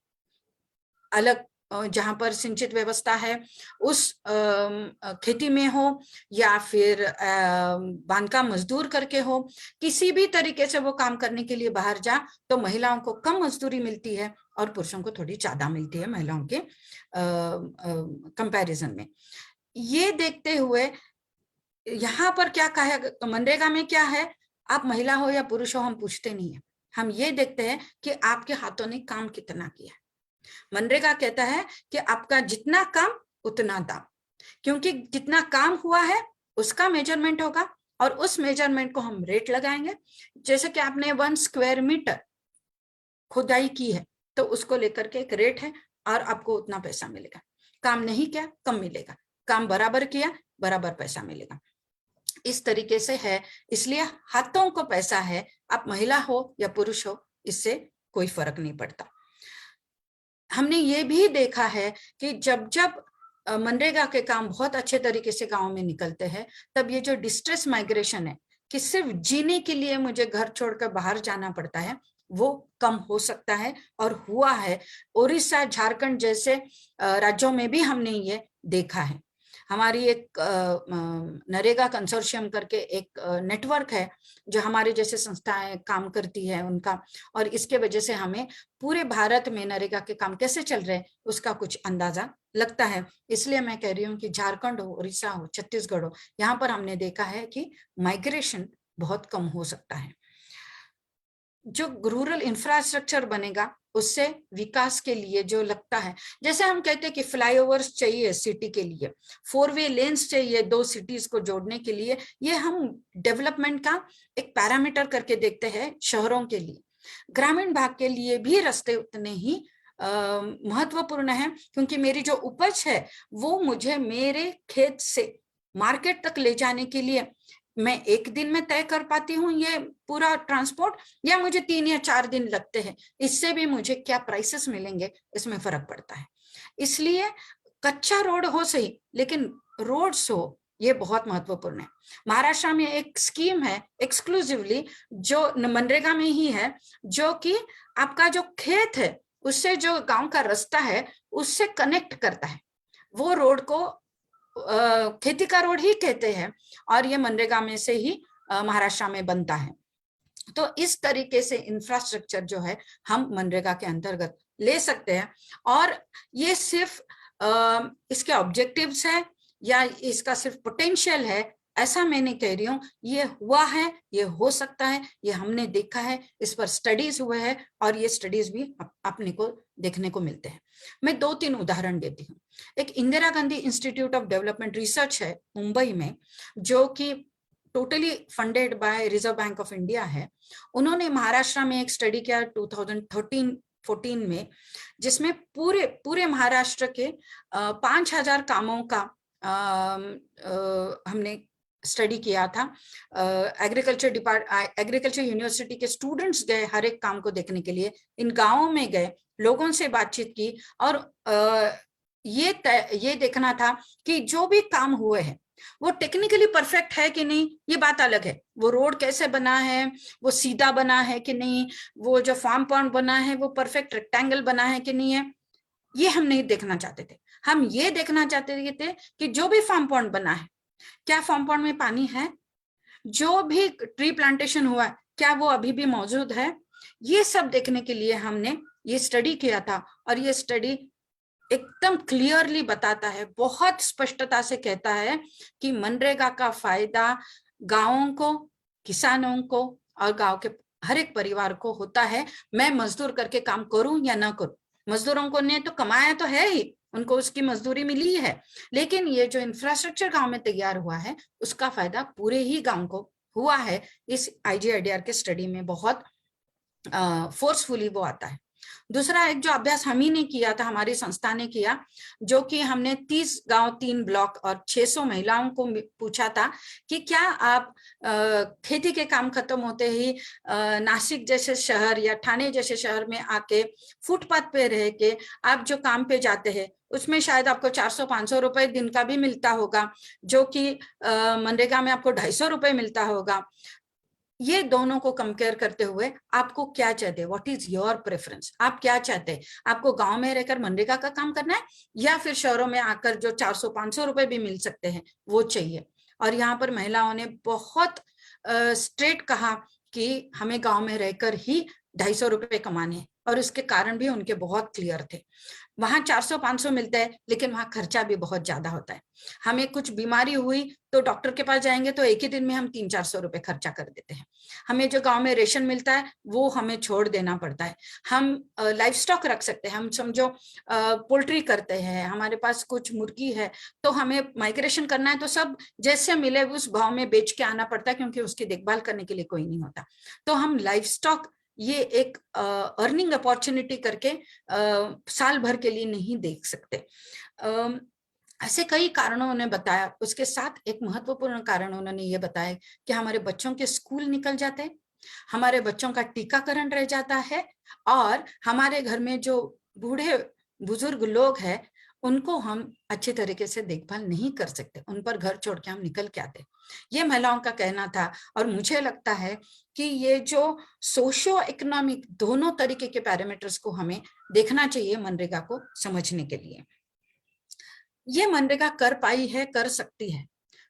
अलग जहां पर सिंचित व्यवस्था है उस खेती में हो या फिर बांधकाम मजदूर करके हो, किसी भी तरीके से वो काम करने के लिए बाहर जा, तो महिलाओं को कम मजदूरी मिलती है और पुरुषों को थोड़ी ज्यादा मिलती है महिलाओं के कंपैरिजन में। ये देखते हुए यहाँ पर क्या कहा मनरेगा में क्या है, आप महिला हो या पुरुष हो हम पूछते नहीं है, हम ये देखते हैं कि आपके हाथों ने काम कितना किया। मनरेगा कहता है कि आपका जितना काम उतना दाम, क्योंकि जितना काम हुआ है उसका मेजरमेंट होगा और उस मेजरमेंट को हम रेट लगाएंगे। जैसे कि आपने 1 स्क्वायर मीटर खुदाई की है तो उसको लेकर के एक रेट है और आपको उतना पैसा मिलेगा। काम नहीं किया कम मिलेगा, काम बराबर किया बराबर पैसा मिलेगा। इस तरीके से है, इसलिए हाथों को पैसा है, आप महिला हो या पुरुष हो इससे कोई फर्क नहीं पड़ता। हमने ये भी देखा है कि जब जब मनरेगा के काम बहुत अच्छे तरीके से गांव में निकलते हैं, तब ये जो डिस्ट्रेस माइग्रेशन है कि सिर्फ जीने के लिए मुझे घर छोड़कर बाहर जाना पड़ता है, वो कम हो सकता है और हुआ है। उड़ीसा, झारखंड जैसे राज्यों में भी हमने ये देखा है। हमारी एक नरेगा कंसोर्शियम करके एक नेटवर्क है जो हमारे जैसे संस्थाएं काम करती है उनका, और इसके वजह से हमें पूरे भारत में नरेगा के काम कैसे चल रहे हैं उसका कुछ अंदाजा लगता है। इसलिए मैं कह रही हूँ कि झारखंड हो, उड़ीसा हो, छत्तीसगढ़ हो, यहाँ पर हमने देखा है कि माइग्रेशन बहुत कम हो सकता है। जो रूरल इंफ्रास्ट्रक्चर बनेगा उससे विकास के लिए जो लगता है, जैसे हम कहते हैं कि फ्लाईओवर्स चाहिए सिटी के लिए, 4-वे लेन्स चाहिए 2 सिटीज को जोड़ने के लिए, ये हम डेवलपमेंट का एक पैरामीटर करके देखते हैं शहरों के लिए। ग्रामीण भाग के लिए भी रास्ते उतने ही महत्वपूर्ण है, क्योंकि मेरी जो उपज है वो मुझे मेरे खेत से मार्केट तक ले जाने के लिए मैं एक दिन में तय कर पाती हूँ ये पूरा ट्रांसपोर्ट, या मुझे 3 या 4 दिन लगते हैं, इससे भी मुझे क्या प्राइसेस मिलेंगे इसमें फर्क पड़ता है। इसलिए कच्चा रोड हो सही लेकिन रोड्स हो, ये बहुत महत्वपूर्ण है। महाराष्ट्र में एक स्कीम है एक्सक्लूसिवली जो मनरेगा में ही है, जो कि आपका जो खेत है उससे जो गांव का रास्ता है उससे कनेक्ट करता है। वो रोड को खेती का रोड ही कहते हैं और ये मनरेगा में से ही महाराष्ट्र में बनता है। तो इस तरीके से इंफ्रास्ट्रक्चर जो है हम मनरेगा के अंतर्गत ले सकते हैं। और ये सिर्फ इसके ऑब्जेक्टिव्स है या इसका सिर्फ पोटेंशियल है ऐसा मैं नहीं कह रही हूँ, ये हुआ है, ये हो सकता है, ये हमने देखा है, इस पर स्टडीज हुए हैं और ये स्टडीज भी अपने को देखने को मिलते हैं। मैं 2-3 उदाहरण देती हूँ। एक Indira Gandhi institute of development research है मुंबई में, जो कि totally funded by reserve bank of India है। उन्होंने महाराष्ट्र में एक स्टडी किया 2013 2014 में, जिसमें पूरे पूरे महाराष्ट्र के 5,000 कामों का हमने स्टडी किया था। एग्रीकल्चर यूनिवर्सिटी के स्टूडेंट्स गए हर एक काम को देखने के लिए, इन गांवों में गए, लोगों से बातचीत की, और ये देखना था कि जो भी काम हुए हैं वो टेक्निकली परफेक्ट है कि नहीं, ये बात अलग है। वो रोड कैसे बना है, वो सीधा बना है कि नहीं, वो जो फार्म पॉन्ड बना है वो परफेक्ट रेक्टेंगल बना है कि नहीं है, ये हम नहीं देखना चाहते थे। हम ये देखना चाहते थे कि जो भी फार्म पॉन्ड बना है, क्या फार्म पॉन्ड में पानी है, जो भी ट्री प्लांटेशन हुआ है क्या वो अभी भी मौजूद है। ये सब देखने के लिए हमने ये स्टडी किया था, और ये स्टडी एकदम क्लियरली बताता है, बहुत स्पष्टता से कहता है कि मनरेगा का फायदा गांवों को, किसानों को और गांव के हर एक परिवार को होता है। मैं मजदूर करके काम करूं या ना करूं, मजदूरों को ने तो कमाया तो है ही, उनको उसकी मजदूरी मिली है, लेकिन ये जो इंफ्रास्ट्रक्चर गांव में तैयार हुआ है उसका फायदा पूरे ही गांव को हुआ है। इस IGIDR के स्टडी में बहुत फोर्सफुली वो आता है। दूसरा एक जो अभ्यास हम ही ने किया था, हमारी संस्था ने किया, जो कि हमने 30 गांव, 3 ब्लॉक और 600 महिलाओं को पूछा था कि क्या आप खेती के काम खत्म होते ही नासिक जैसे शहर या ठाणे जैसे शहर में आके फुटपाथ पे रह के आप जो काम पे जाते हैं उसमें शायद आपको 400-500 रुपए दिन का भी मिलता होगा, जो कि मनरेगा में आपको 250 रुपए मिलता होगा। ये दोनों को कंपेयर करते हुए आपको क्या चाहते हैं, व्हाट इज योर प्रेफरेंस, आप क्या चाहते हैं, आपको गांव में रहकर मनरेगा का काम करना है या फिर शहरों में आकर जो 400-500 रुपए भी मिल सकते हैं वो चाहिए। और यहाँ पर महिलाओं ने बहुत स्ट्रेट कहा कि हमें गांव में रहकर ही 250 रुपए कमाने हैं, और उसके कारण भी उनके बहुत क्लियर थे। वहां 400-500 मिलता है, लेकिन वहां खर्चा भी बहुत ज्यादा होता है। हमें कुछ बीमारी हुई तो डॉक्टर के पास जाएंगे तो एक ही दिन में हम 300-400 रुपए खर्चा कर देते हैं। हमें जो गांव में रेशन मिलता है वो हमें छोड़ देना पड़ता है। हम लाइफ स्टॉक रख सकते हैं, हम समझो पोल्ट्री करते हैं, हमारे पास कुछ मुर्गी है, तो हमें माइग्रेशन करना है तो सब जैसे मिले उस भाव में बेच के आना पड़ता है, क्योंकि उसकी देखभाल करने के लिए कोई नहीं होता। तो हम लाइफ स्टॉक ये एक अर्निंग अपॉर्चुनिटी करके साल भर के लिए नहीं देख सकते। ऐसे कई कारणों उन्होंने बताया। उसके साथ एक महत्वपूर्ण कारण उन्होंने ये बताया कि हमारे बच्चों के स्कूल निकल जाते हैं, हमारे बच्चों का टीकाकरण रह जाता है, और हमारे घर में जो बूढ़े बुजुर्ग लोग हैं उनको हम अच्छे तरीके से देखभाल नहीं कर सकते, उन पर घर छोड़ के हम निकल के आते। ये महिलाओं का कहना था। और मुझे लगता है कि ये जो सोशियो इकोनॉमिक दोनों तरीके के पैरामीटर्स को हमें देखना चाहिए मनरेगा को समझने के लिए। ये मनरेगा कर पाई है, कर सकती है।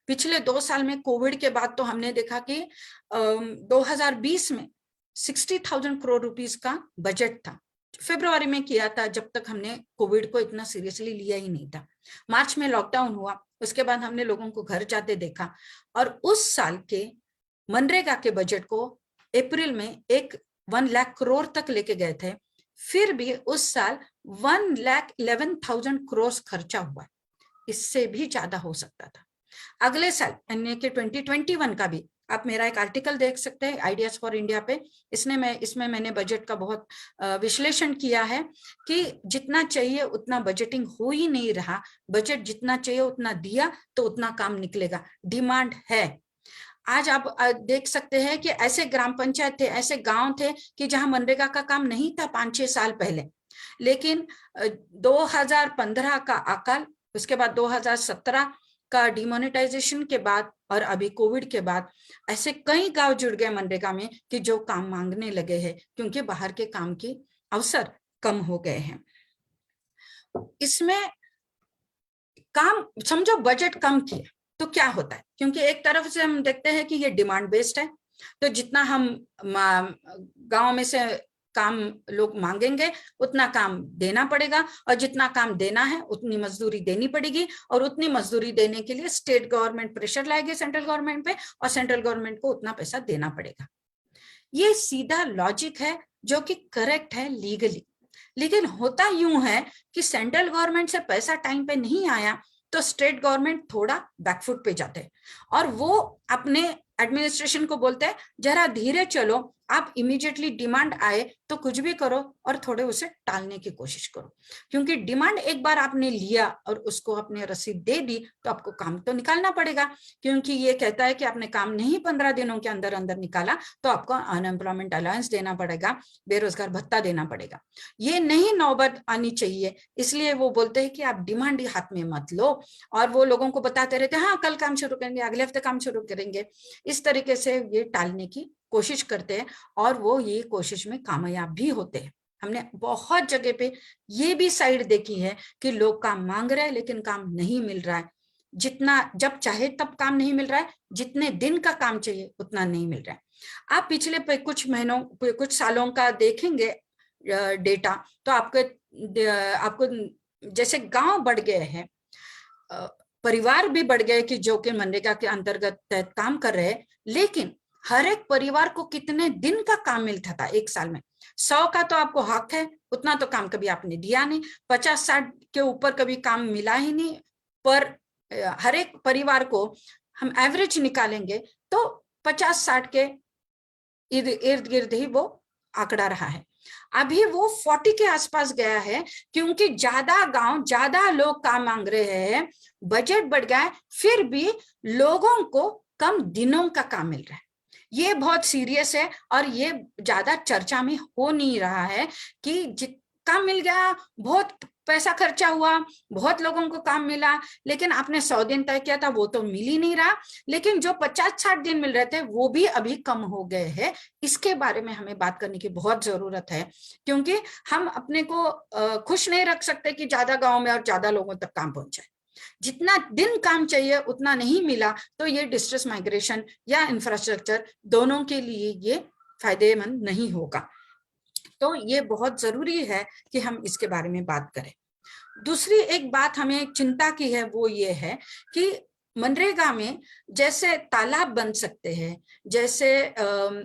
पिछले 2 साल में कोविड के बाद तो हमने देखा कि 2020 में 60,000 करोड़ रुपीस का बजट था, फरवरी में किया था, जब तक हमने कोविड को इतना सीरियसली लिया ही नहीं था। मार्च में लॉकडाउन हुआ, उसके बाद हमने लोगों को घर जाते देखा, और उस साल के मनरेगा के बजट को अप्रैल में 1 लाख करोड़ तक लेके गए थे। फिर भी उस साल 1,11,000 करोड़ खर्चा हुआ, इससे भी ज्यादा हो सकता था। अगले साल यानी कि 2021 का भी आप मेरा एक आर्टिकल देख सकते हैं आइडियाज फॉर इंडिया पे। इसमें मैंने बजट का बहुत विश्लेषण किया है कि जितना चाहिए उतना बजटिंग हो ही नहीं रहा। बजट जितना चाहिए उतना दिया तो उतना काम निकलेगा, डिमांड है। आज आप देख सकते हैं कि ऐसे ग्राम पंचायत थे, ऐसे गांव थे कि जहां मनरेगा का काम नहीं था 5-6 साल पहले, लेकिन 2015 का अकाल, उसके बाद 2017 का डिमोनेटाइजेशन के बाद और अभी कोविड के बाद ऐसे कई गांव जुड़ गए मनरेगा में कि जो काम मांगने लगे हैं, क्योंकि बाहर के काम के अवसर कम हो गए हैं। इसमें काम समझो बजट कम किया तो क्या होता है, क्योंकि एक तरफ से हम देखते हैं कि ये डिमांड बेस्ड है, तो जितना हम गांव में से काम लोग मांगेंगे उतना काम देना पड़ेगा, और जितना काम देना है उतनी मजदूरी देनी पड़ेगी, और उतनी मजदूरी देने के लिए स्टेट गवर्नमेंट प्रेशर लाएगी सेंट्रल गवर्नमेंट पे, और सेंट्रल गवर्नमेंट को उतना पैसा देना पड़ेगा। ये सीधा लॉजिक है जो कि करेक्ट है लीगली। लेकिन होता यूं है कि सेंट्रल गवर्नमेंट से पैसा टाइम पे नहीं आया तो स्टेट गवर्नमेंट थोड़ा बैकफुट पे जाते हैं, और वो अपने एडमिनिस्ट्रेशन को बोलते हैं जरा धीरे चलो, आप इमीडिएटली डिमांड आए तो कुछ भी करो और थोड़े उसे टालने की कोशिश करो, क्योंकि डिमांड एक बार आपने लिया और उसको आपने रसीद दे दी तो आपको काम तो निकालना पड़ेगा, क्योंकि ये कहता है कि आपने काम नहीं 15 दिनों के अंदर अंदर निकाला तो आपको अनएम्प्लॉयमेंट अलाउंस देना पड़ेगा, बेरोजगार भत्ता देना पड़ेगा। ये नहीं नौबत आनी चाहिए, इसलिए वो बोलते हैं कि आप डिमांड हाथ में मत लो और वो लोगों को बताते रहते हैं हाँ कल काम शुरू करेंगे, अगले हफ्ते काम शुरू करेंगे। इस तरीके से ये टालने की कोशिश करते हैं और वो ये कोशिश में कामयाब भी होते हैं। हमने बहुत जगह पे ये भी साइड देखी है कि लोग काम मांग रहे हैं लेकिन काम नहीं मिल रहा है, जितना जब चाहे तब काम नहीं मिल रहा है, जितने दिन का काम चाहिए उतना नहीं मिल रहा है। आप पिछले कुछ महीनों कुछ सालों का देखेंगे डेटा तो आपको जैसे गांव बढ़ गए हैं, परिवार भी बढ़ गए कि जो कि मनरेगा के अंतर्गत तहत काम कर रहे हैं, लेकिन हर एक परिवार को कितने दिन का काम मिलता था एक साल में? 100 का तो आपको हक है, उतना तो काम कभी आपने दिया नहीं, 50-60 के ऊपर कभी काम मिला ही नहीं। पर हर एक परिवार को हम एवरेज निकालेंगे तो 50-60 के इर्द गिर्द ही वो आंकड़ा रहा है। अभी वो 40 के आसपास गया है, क्योंकि ज्यादा गांव ज्यादा लोग काम मांग रहे हैं, बजट बढ़ गया है, फिर भी लोगों को कम दिनों का काम मिल रहा है। ये बहुत सीरियस है और ये ज्यादा चर्चा में हो नहीं रहा है कि काम मिल गया, बहुत पैसा खर्चा हुआ, बहुत लोगों को काम मिला, लेकिन आपने 100 दिन तय किया था वो तो मिल ही नहीं रहा, लेकिन जो 50-60 दिन मिल रहे थे वो भी अभी कम हो गए हैं। इसके बारे में हमें बात करने की बहुत जरूरत है, क्योंकि हम अपने को खुश नहीं रख सकते कि ज्यादा गांव में और ज्यादा लोगों तक काम पहुंचे। जितना दिन काम चाहिए उतना नहीं मिला तो ये डिस्ट्रेस माइग्रेशन या इंफ्रास्ट्रक्चर दोनों के लिए ये फायदेमंद नहीं होगा। तो ये बहुत जरूरी है कि हम इसके बारे में बात करें। दूसरी एक बात हमें चिंता की है वो ये है कि मनरेगा में जैसे तालाब बन सकते हैं, जैसे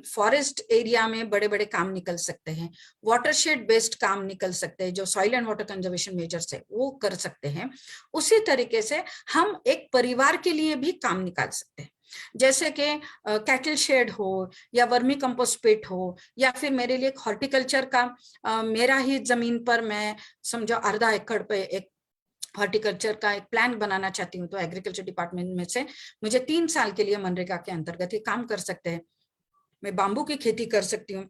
फॉरेस्ट एरिया में बड़े बड़े काम निकल सकते हैं, वाटरशेड बेस्ड काम निकल सकते हैं, जो soil and water conservation measures है वो कर सकते हैं, उसी तरीके से हम एक परिवार के लिए भी काम निकाल सकते हैं। जैसे कि कैटल शेड हो या वर्मी कंपोस्ट पिट हो, या फिर मेरे लिए हॉर्टिकल्चर का मेरा ही जमीन पर मैं समझो 1/2 एकड़ पे एक हॉर्टिकल्चर का एक प्लान बनाना चाहती हूँ, तो एग्रीकल्चर डिपार्टमेंट में से मुझे 3 साल के लिए मनरेगा के अंतर्गत ये काम कर सकते हैं। मैं बाम्बू की खेती कर सकती हूँ।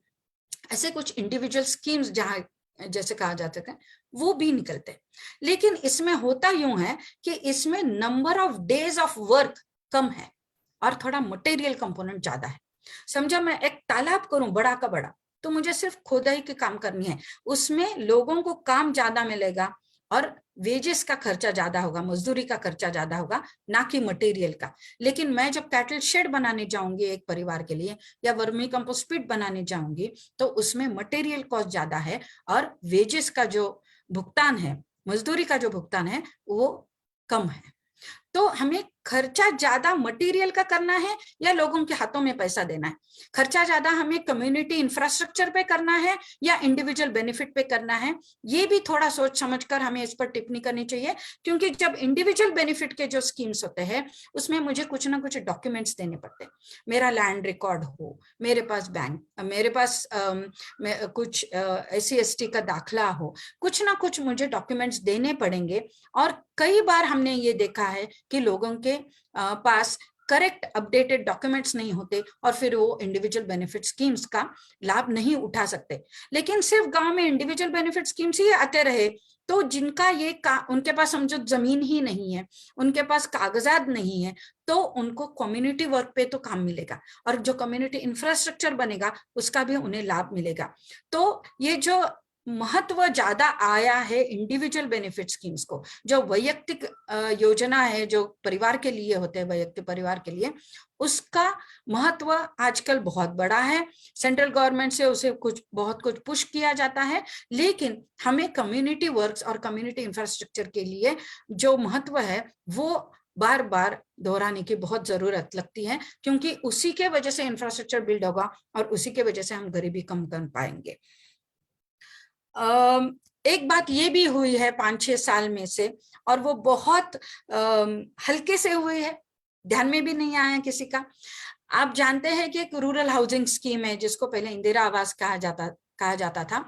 ऐसे कुछ इंडिविजुअल स्कीम्स जहाँ जैसे कहा जाता है वो भी निकलते, लेकिन इसमें होता यूं है कि इसमें number of days of work कम है और थोड़ा मटेरियल कंपोनेंट ज्यादा है। समझो मैं एक तालाब करूं बड़ा का बड़ा, तो मुझे सिर्फ खोदाई के काम करनी है, उसमें लोगों को काम ज्यादा मिलेगा और वेजेस का खर्चा ज्यादा होगा, मजदूरी का खर्चा ज्यादा होगा, ना कि मटेरियल का। लेकिन मैं जब कैटल शेड बनाने जाऊंगी एक परिवार के लिए या वर्मी कंपोस्ट पिट बनाने जाऊंगी तो उसमें मटेरियल कॉस्ट ज्यादा है और वेजेस का जो भुगतान है, मजदूरी का जो भुगतान है वो कम है। तो हमें खर्चा ज्यादा मटेरियल का करना है या लोगों के हाथों में पैसा देना है? खर्चा ज्यादा हमें कम्युनिटी इंफ्रास्ट्रक्चर पे करना है या इंडिविजुअल बेनिफिट पे करना है? ये भी थोड़ा सोच समझकर हमें इस पर टिप्पणी करनी चाहिए, क्योंकि जब इंडिविजुअल बेनिफिट के जो स्कीम्स होते हैं उसमें मुझे कुछ ना कुछ डॉक्यूमेंट्स देने पड़ते हैं। मेरा लैंड रिकॉर्ड हो, मेरे पास बैंक, मेरे पास कुछ SC/ST का दाखला हो, कुछ ना कुछ मुझे डॉक्यूमेंट्स देने पड़ेंगे। और कई बार हमने ये देखा है कि लोगों के पास करेक्ट अपडेटेड डॉक्यूमेंट्स नहीं होते और फिर वो इंडिविजुअल बेनिफिट स्कीम्स का लाभ नहीं उठा सकते। लेकिन सिर्फ गांव में इंडिविजुअल बेनिफिट स्कीम्स ही आते रहे तो जिनका उनके पास समझो जमीन ही नहीं है, उनके पास कागजात नहीं है, तो उनको कम्युनिटी वर्क पे तो काम मिलेगा और जो कम्युनिटी इंफ्रास्ट्रक्चर बनेगा उसका भी उन्हें लाभ मिलेगा। तो ये जो महत्व ज्यादा आया है इंडिविजुअल बेनिफिट स्कीम्स को, जो वैयक्तिक योजना है जो परिवार के लिए होते हैं, वैयक्तिक परिवार के लिए, उसका महत्व आजकल बहुत बड़ा है। सेंट्रल गवर्नमेंट से उसे बहुत कुछ पुश किया जाता है, लेकिन हमें कम्युनिटी वर्क्स और कम्युनिटी इंफ्रास्ट्रक्चर के लिए जो महत्व है वो बार बार दोहराने की बहुत जरूरत लगती है, क्योंकि उसी के वजह से इंफ्रास्ट्रक्चर बिल्ड होगा और उसी के वजह से हम गरीबी कम कर पाएंगे। एक बात ये भी हुई है 5-6 साल में से, और वो बहुत हल्के से हुई है, ध्यान में भी नहीं आया किसी का। आप जानते हैं कि एक रूरल हाउसिंग स्कीम है जिसको पहले इंदिरा आवास कहा जाता था,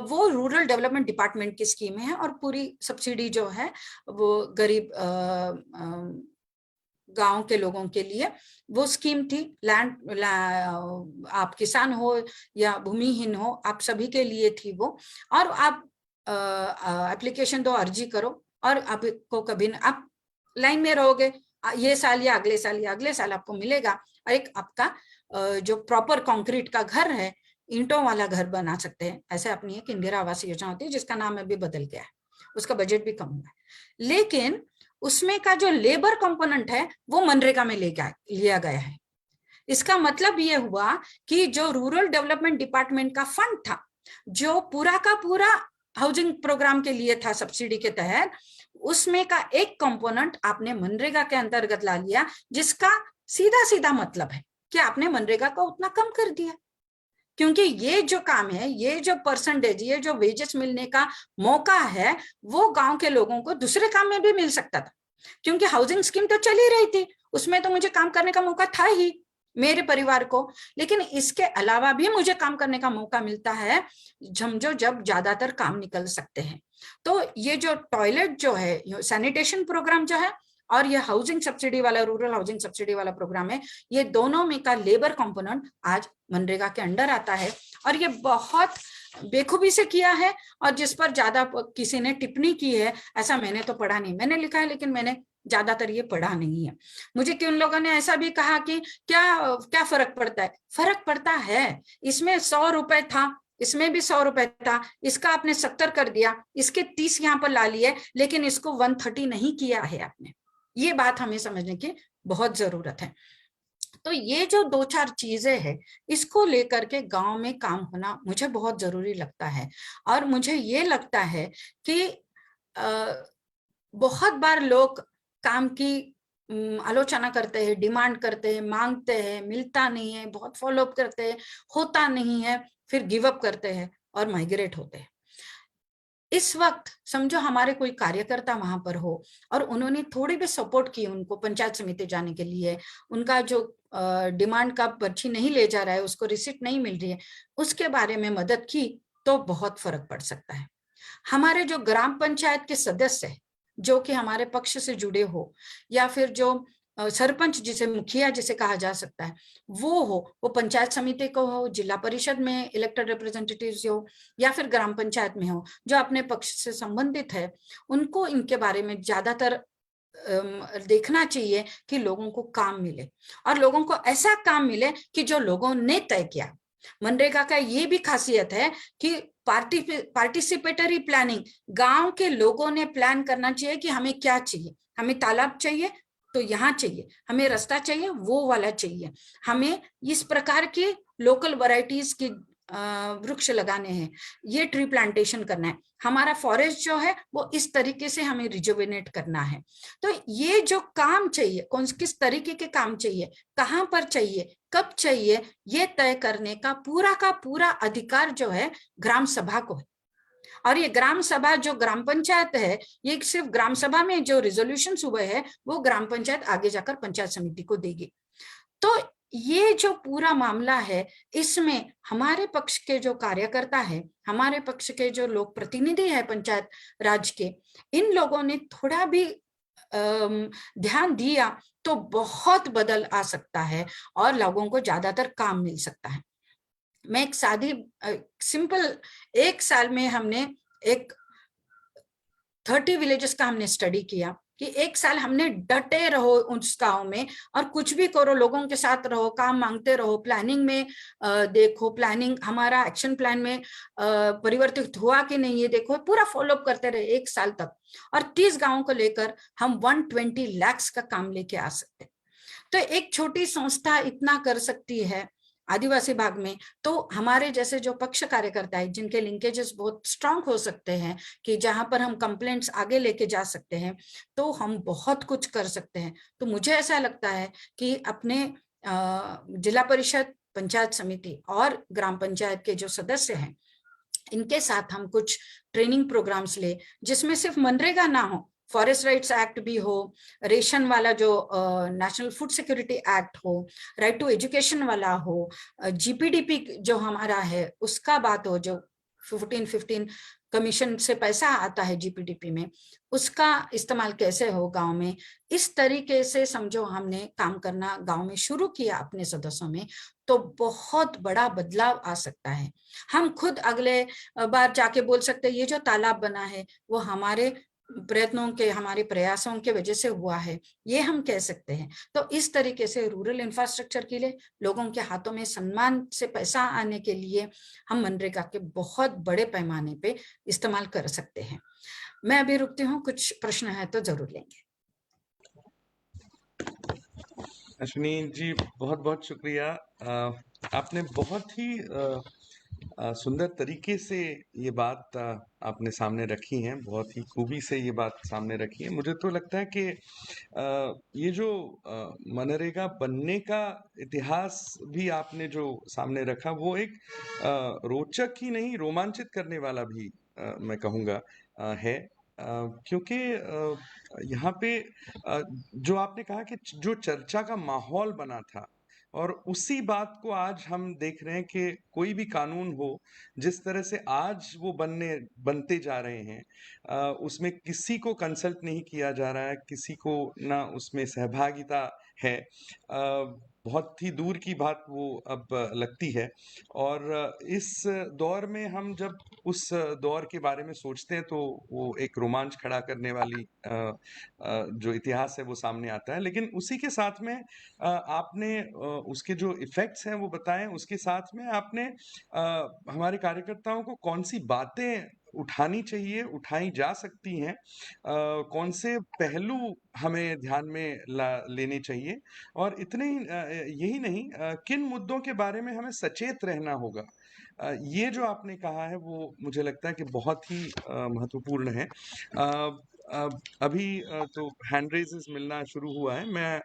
वो रूरल डेवलपमेंट डिपार्टमेंट की स्कीम है और पूरी सब्सिडी जो है वो गरीब गांव के लोगों के लिए वो स्कीम थी। आप किसान हो या भूमिहीन हो, आप सभी के लिए थी वो। और आप एप्लीकेशन दो, अर्जी करो, और आपको कभी आप लाइन में रहोगे, ये साल या अगले साल या अगले साल आपको मिलेगा। और एक आपका जो प्रॉपर कंक्रीट का घर है, ईंटों वाला घर बना सकते हैं। ऐसे अपनी एक इंदिरा आवास योजना होती है जिसका नाम अभी बदल गया है, उसका बजट भी कम हुआ है, लेकिन उसमें का जो लेबर कंपोनेंट है वो मनरेगा में लिया गया है। इसका मतलब ये हुआ कि जो रूरल डेवलपमेंट डिपार्टमेंट का फंड था, जो पूरा का पूरा हाउसिंग प्रोग्राम के लिए था सब्सिडी के तहत, उसमें का एक कंपोनेंट आपने मनरेगा के अंतर्गत ला लिया, जिसका सीधा सीधा मतलब है कि आपने मनरेगा को उतना कम कर दिया। क्योंकि ये जो काम है, ये जो परसेंटेज, ये जो वेजेस मिलने का मौका है, वो गांव के लोगों को दूसरे काम में भी मिल सकता था। क्योंकि हाउसिंग स्कीम तो चल ही रही थी, उसमें तो मुझे काम करने का मौका था ही मेरे परिवार को, लेकिन इसके अलावा भी मुझे काम करने का मौका मिलता है समझो जब ज्यादातर काम निकल सकते हैं। तो ये जो टॉयलेट जो है, सैनिटेशन प्रोग्राम जो है, और ये हाउसिंग सब्सिडी वाला, रूरल हाउसिंग सब्सिडी वाला प्रोग्राम है, ये दोनों में का लेबर कंपोनेंट आज मनरेगा के अंडर आता है। और ये बहुत बेखूबी से किया है, और जिस पर ज्यादा किसी ने टिप्पणी की है ऐसा मैंने तो पढ़ा नहीं। मैंने लिखा है लेकिन मैंने ज्यादातर ये पढ़ा नहीं है। मुझे किन लोगों ने ऐसा भी कहा कि क्या क्या फर्क पड़ता है। फर्क पड़ता है, इसमें 100 रुपए था, इसमें भी 100 रुपए था, इसका आपने 70 कर दिया, इसके 30 यहाँ पर ला लिए, लेकिन इसको 130 नहीं किया है आपने। ये बात हमें समझने की बहुत जरूरत है। तो ये जो 2-4 चीजें हैं, इसको लेकर के गांव में काम होना मुझे बहुत जरूरी लगता है। और मुझे ये लगता है कि बहुत बार लोग काम की आलोचना करते हैं, डिमांड करते हैं, मांगते हैं, मिलता नहीं है, बहुत फॉलोअप करते हैं, होता नहीं है, फिर गिव अप करते हैं और माइग्रेट होते हैं। इस वक्त समझो हमारे कोई कार्यकर्ता वहां पर हो और उन्होंने थोड़ी भी सपोर्ट की उनको पंचायत समिति जाने के लिए, उनका जो डिमांड का पर्ची नहीं ले जा रहा है, उसको रिसिप्ट नहीं मिल रही है, उसके बारे में मदद की, तो बहुत फर्क पड़ सकता है। हमारे जो ग्राम पंचायत के सदस्य है, जो कि हमारे पक्ष से जुड़े हो, या फिर जो सरपंच जिसे मुखिया जिसे कहा जा सकता है, वो पंचायत समिति को हो, जिला परिषद में इलेक्टेड रिप्रेजेंटेटिव्स हो, या फिर ग्राम पंचायत में हो, जो अपने पक्ष से संबंधित है, उनको इनके बारे में ज्यादातर देखना चाहिए कि लोगों को काम मिले, और लोगों को ऐसा काम मिले कि जो लोगों ने तय किया। मनरेगा का ये भी खासियत है कि पार्टिसिपेटरी प्लानिंग, गांव के लोगों ने प्लान करना चाहिए कि हमें क्या चाहिए। हमें तालाब चाहिए तो यहाँ चाहिए, हमें रास्ता चाहिए वो वाला चाहिए, हमें इस प्रकार के लोकल वैरायटीज की वृक्ष लगाने हैं, ये ट्री प्लांटेशन करना है, हमारा फॉरेस्ट जो है वो इस तरीके से हमें रिजुवेनेट करना है। तो ये जो काम चाहिए, किस तरीके के काम चाहिए, कहाँ पर चाहिए, कब चाहिए, ये तय करने का पूरा अधिकार जो है ग्राम सभा को है। और ये ग्राम सभा जो ग्राम पंचायत है, ये सिर्फ ग्राम सभा में जो रिजोल्यूशन हुए हैं वो ग्राम पंचायत आगे जाकर पंचायत समिति को देगी। तो ये जो पूरा मामला है, इसमें हमारे पक्ष के जो कार्यकर्ता है, हमारे पक्ष के जो लोग प्रतिनिधि है पंचायत राज के, इन लोगों ने थोड़ा भी ध्यान दिया तो बहुत बदल आ सकता है और लोगों को ज्यादातर काम मिल सकता है। मैं एक सिंपल 1 साल में हमने एक 30 विलेजेस का हमने स्टडी किया कि 1 साल हमने डटे रहो उस गांव में और कुछ भी करो, लोगों के साथ रहो, काम मांगते रहो, प्लानिंग में देखो, प्लानिंग हमारा एक्शन प्लान में परिवर्तित हुआ कि नहीं ये देखो, पूरा फॉलोअप करते रहे 1 साल तक। और 30 गांवों को लेकर हम 120 लाख का काम लेके आ सकते। तो एक छोटी संस्था इतना कर सकती है आदिवासी भाग में, तो हमारे जैसे जो पक्ष कार्यकर्ता है जिनके लिंकेजेस बहुत स्ट्रांग हो सकते हैं कि जहां पर हम कंप्लेंट्स आगे लेके जा सकते हैं, तो हम बहुत कुछ कर सकते हैं। तो मुझे ऐसा लगता है कि अपने जिला परिषद, पंचायत समिति और ग्राम पंचायत के जो सदस्य हैं, इनके साथ हम कुछ ट्रेनिंग प्रोग्राम्स ले, जिसमें सिर्फ मनरेगा ना हो, फॉरेस्ट राइट्स एक्ट भी हो, रेशन वाला जो नेशनल फूड सिक्योरिटी एक्ट हो, राइट टू एजुकेशन वाला हो, जीपीडीपी जो हमारा है उसका बात हो, जो 14-15 कमीशन से पैसा आता है जीपीडीपी में, उसका इस्तेमाल कैसे हो गांव में। इस तरीके से समझो हमने काम करना गांव में शुरू किया अपने सदस्यों में, तो बहुत बड़ा बदलाव आ सकता है। हम खुद अगले बार जाके बोल सकते हैं ये जो तालाब बना है वो हमारे प्रयत्नों के, हमारे प्रयासों के वजह से हुआ है, ये हम कह सकते हैं। तो इस तरीके से रूरल इंफ्रास्ट्रक्चर के लिए, लोगों के हाथों में सम्मान से पैसा आने के लिए हम मनरेगा के बहुत बड़े पैमाने पे इस्तेमाल कर सकते हैं। मैं अभी रुकती हूँ, कुछ प्रश्न है तो जरूर लेंगे। अश्विनी जी, बहुत बहुत शुक्रिया। आपने बहुत ही सुंदर तरीके से ये बात आपने सामने रखी है, बहुत ही खूबी से ये बात सामने रखी है। मुझे तो लगता है कि ये जो मनरेगा बनने का इतिहास भी आपने जो सामने रखा, वो एक रोचक ही नहीं, रोमांचित करने वाला भी मैं कहूँगा है। क्योंकि यहाँ पे जो आपने कहा कि जो चर्चा का माहौल बना था, और उसी बात को आज हम देख रहे हैं कि कोई भी कानून हो, जिस तरह से आज वो बनते जा रहे हैं, उसमें किसी को कंसल्ट नहीं किया जा रहा है, किसी को ना उसमें सहभागिता है। बहुत ही दूर की बात वो अब लगती है। और इस दौर में हम जब उस दौर के बारे में सोचते हैं तो वो एक रोमांच खड़ा करने वाली जो इतिहास है वो सामने आता है। लेकिन उसी के साथ में आपने उसके जो इफेक्ट्स हैं वो बताएं, उसके साथ में आपने हमारे कार्यकर्ताओं को कौन सी बातें उठानी चाहिए, उठाई जा सकती हैं, कौन से पहलू हमें ध्यान में लेने चाहिए, और इतने ही यही नहीं, किन मुद्दों के बारे में हमें सचेत रहना होगा। ये जो आपने कहा है वो मुझे लगता है कि बहुत ही महत्वपूर्ण है। अभी तो हैंड रेजेस मिलना शुरू हुआ है। मैं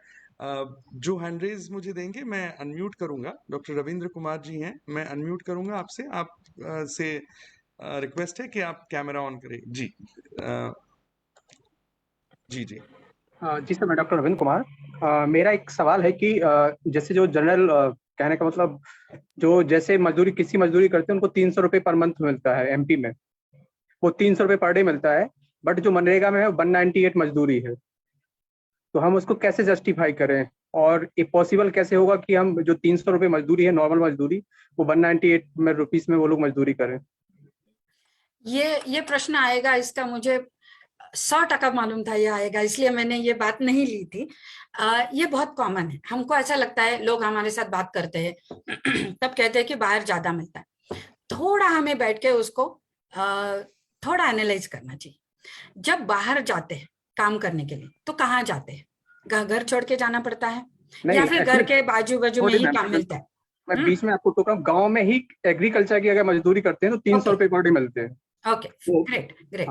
जो हैंड रेज मुझे देंगे मैं अनम्यूट करूंगा। डॉक्टर रविंद्र कुमार जी हैं, मैं अनम्यूट करूंगा आपसे। आप से रिक्वेस्ट है कि आप कैमरा ऑन करें। जी जी जी जी सर, मैं डॉक्टर रविंद्र कुमार। मेरा एक सवाल है कि जैसे जो जनरल कहने का मतलब जो जैसे मजदूरी किसी मजदूरी करते हैं उनको 300 रुपये पर मंथ मिलता है एमपी में, वो 300 रुपये पर डे मिलता है। बट जो मनरेगा में है 198 मजदूरी है, तो हम उसको कैसे जस्टिफाई करें, और ये पॉसिबल कैसे होगा कि हम जो 300 रुपये मजदूरी है नॉर्मल मजदूरी, वो 198 में रुपीस में वो लोग मजदूरी करें। ये प्रश्न आएगा, इसका मुझे 100% मालूम था ये आएगा, इसलिए मैंने ये बात नहीं ली थी। ये बहुत कॉमन है, हमको ऐसा लगता है, लोग हमारे साथ बात करते हैं तब कहते हैं कि बाहर ज्यादा मिलता है। थोड़ा हमें बैठ के उसको थोड़ा एनालाइज करना चाहिए। जब बाहर जाते हैं काम करने के लिए तो कहाँ जाते हैं? घर छोड़ के जाना पड़ता है या फिर घर के बाजू बाजू में ही काम मिलता है? मैं बीच में आपको टोक रहा हूँ, गाँव में ही एग्रीकल्चर की अगर मजदूरी करते हैं तो 300 रुपये पर डे मिलते हैं। Okay, great great.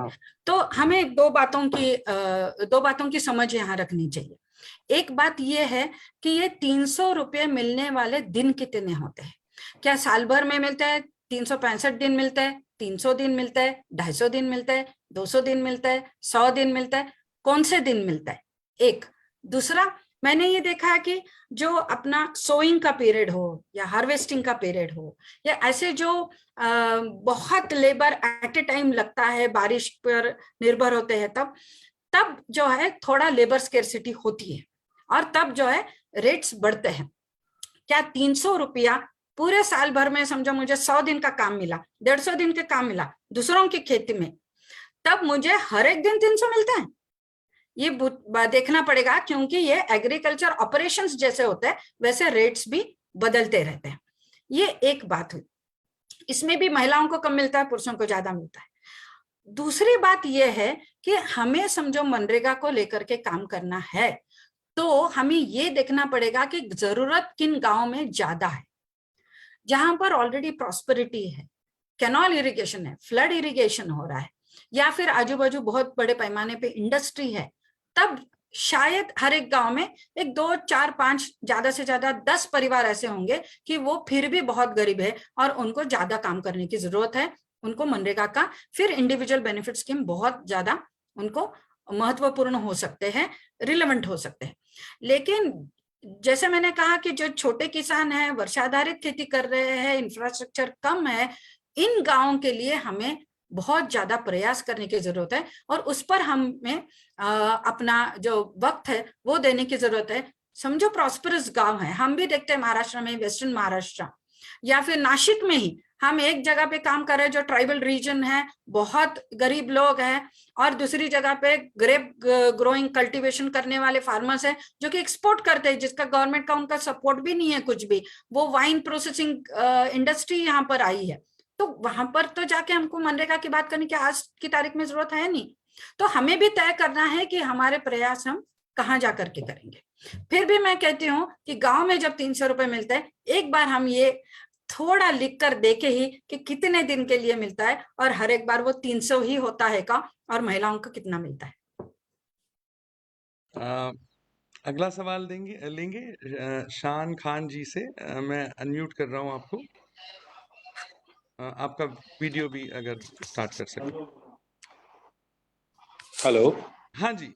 तो हमें दो बातों की समझ यहाँ रखनी चाहिए। एक बात ये है कि ये 300 रुपये मिलने वाले दिन कितने होते हैं? क्या साल भर में मिलता है? 365 दिन मिलता है, 300 दिन मिलता है, 250 दिन मिलता है, 200 दिन मिलता है, 100 दिन मिलता है? कौन से दिन मिलता है? एक। दूसरा, मैंने ये देखा है कि जो अपना सोइंग का पीरियड हो या हार्वेस्टिंग का पीरियड हो, या ऐसे जो बहुत लेबर एट ए टाइम लगता है, बारिश पर निर्भर होते हैं, तब जो है थोड़ा लेबर स्केर्सिटी होती है और तब जो है रेट्स बढ़ते हैं। क्या 300 रुपया पूरे साल भर में, समझो मुझे 100 दिन का काम मिला, 150 दिन का काम मिला दूसरों की खेती में, तब मुझे हर एक दिन 300 मिलता है? ये देखना पड़ेगा, क्योंकि ये एग्रीकल्चर ऑपरेशंस जैसे होते हैं वैसे रेट्स भी बदलते रहते हैं। ये एक बात हुई। इसमें भी महिलाओं को कम मिलता है, पुरुषों को ज्यादा मिलता है। दूसरी बात यह है कि हमें समझो मनरेगा को लेकर के काम करना है तो हमें ये देखना पड़ेगा कि जरूरत किन गांव में ज्यादा है, जहां पर ऑलरेडी प्रॉस्पेरिटी है, कैनॉल इरिगेशन है, फ्लड इरिगेशन हो रहा है, या फिर आजू बाजू बहुत बड़े पैमाने पे इंडस्ट्री है, तब शायद हर एक गांव में 1, 2, 4, 5, ज्यादा से ज्यादा 10 परिवार ऐसे होंगे कि वो फिर भी बहुत गरीब है और उनको ज्यादा काम करने की जरूरत है। उनको मनरेगा का फिर इंडिविजुअल बेनिफिट स्कीम बहुत ज्यादा उनको महत्वपूर्ण हो सकते हैं, रिलेवेंट हो सकते हैं। लेकिन जैसे मैंने कहा कि जो छोटे किसान हैं, वर्षाधारित खेती कर रहे हैं, इंफ्रास्ट्रक्चर कम है, इन गांवों के लिए हमें बहुत ज्यादा प्रयास करने की जरूरत है और उस पर हमें अपना जो वक्त है वो देने की जरूरत है। समझो प्रॉस्परस गांव है, हम भी देखते हैं महाराष्ट्र में, वेस्टर्न महाराष्ट्र या फिर नासिक में ही हम एक जगह पे काम कर रहे हैं जो ट्राइबल रीजन है, बहुत गरीब लोग हैं, और दूसरी जगह पे ग्रेप ग्रोइंग कल्टीवेशन करने वाले फार्मर्स हैं जो कि एक्सपोर्ट करते हैं, जिसका गवर्नमेंट का उनका सपोर्ट भी नहीं है कुछ भी। वो वाइन प्रोसेसिंग इंडस्ट्री यहाँ पर आई है, तो वहां पर तो जाके हमको मनरेगा की बात करने की आज की तारीख में जरूरत है नहीं। तो हमें भी तय करना है कि हमारे प्रयास हम कहाँ जा करके करेंगे। फिर भी मैं कहती हूँ कि गांव में जब 300 रुपए मिलते हैं, एक बार हम ये थोड़ा लिख कर देखे ही कि कितने दिन के लिए मिलता है और हर एक बार वो 300 ही होता है का, और महिलाओं को कितना मिलता है। अगला सवाल लेंगे शान खान जी से। मैं अनम्यूट कर रहा हूं आपको। आपका वीडियो भी अगर स्टार्ट कर सके। हेलो। हाँ जी,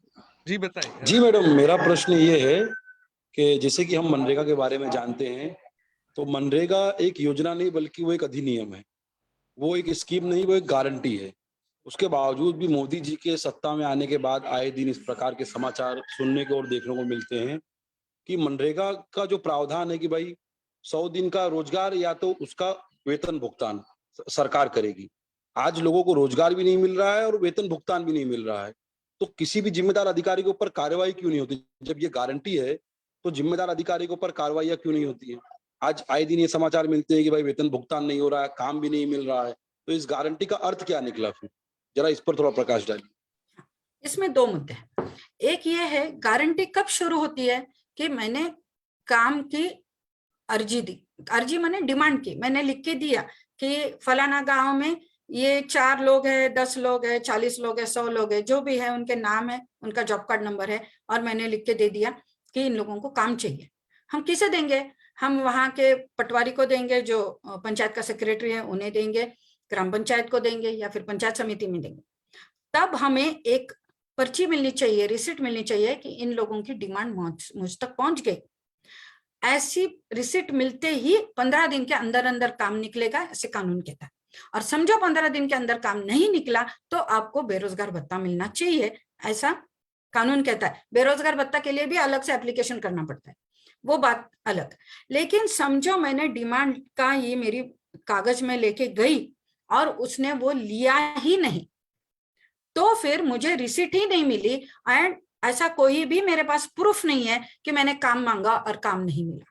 जी बताइए। जी मैडम, मेरा प्रश्न ये है कि जैसे कि हम मनरेगा के बारे में जानते हैं, तो मनरेगा एक योजना नहीं बल्कि वो एक अधिनियम है, वो एक स्कीम नहीं, वो एक गारंटी है। उसके बावजूद भी मोदी जी के सत्ता में आने के बाद आए दिन इस प्रकार के समाचार सुनने को और देखने को मिलते हैं कि मनरेगा का जो प्रावधान है कि भाई 100 दिन का रोजगार या तो उसका वेतन भुगतान सरकार करेगी। आज लोगों को रोजगार भी नहीं मिल रहा है और वेतन भुगतान भी नहीं मिल रहा है, तो किसी भी जिम्मेदार अधिकारी के ऊपर कार्रवाई क्यों नहीं होती? जब ये गारंटी है तो जिम्मेदार अधिकारी के ऊपर कार्रवाई क्यों नहीं होती है? आज आए दिन ये समाचार मिलते हैं कि भाई वेतन भुगतान नहीं हो रहा है, काम भी नहीं मिल रहा है, तो इस गारंटी का अर्थ क्या निकला? फिर जरा इस पर थोड़ा प्रकाश डालिए। इसमें दो मुद्दे हैं। एक ये है, गारंटी कब शुरू होती है कि मैंने काम की अर्जी दी, अर्जी माने डिमांड की, मैंने लिख के दिया कि फलाना गांव में ये 4 लोग है, 10 लोग है, 40 लोग है, 100 लोग है, जो भी है, उनके नाम है, उनका जॉब कार्ड नंबर है, और मैंने लिख के दे दिया कि इन लोगों को काम चाहिए। हम किसे देंगे? हम वहां के पटवारी को देंगे, जो पंचायत का सेक्रेटरी है उन्हें देंगे, ग्राम पंचायत को देंगे, या फिर पंचायत समिति में देंगे। तब हमें एक पर्ची मिलनी चाहिए, रिसिट मिलनी चाहिए कि इन लोगों की डिमांड मुझ तक पहुंच गई। ऐसी रिसिट मिलते ही 15 दिन के अंदर अंदर काम निकलेगा, ऐसे कानून कहता है। और समझो 15 दिन के अंदर काम नहीं निकला तो आपको बेरोजगार भत्ता मिलना चाहिए, ऐसा कानून कहता है। बेरोजगार भत्ता के लिए भी अलग से एप्लीकेशन करना पड़ता है, वो बात अलग। लेकिन समझो मैंने डिमांड का ये मेरी कागज में लेके गई और उसने वो लिया ही नहीं, तो फिर मुझे रिसिट ही नहीं मिली, एंड ऐसा कोई भी मेरे पास प्रूफ नहीं है कि मैंने काम मांगा और काम नहीं मिला,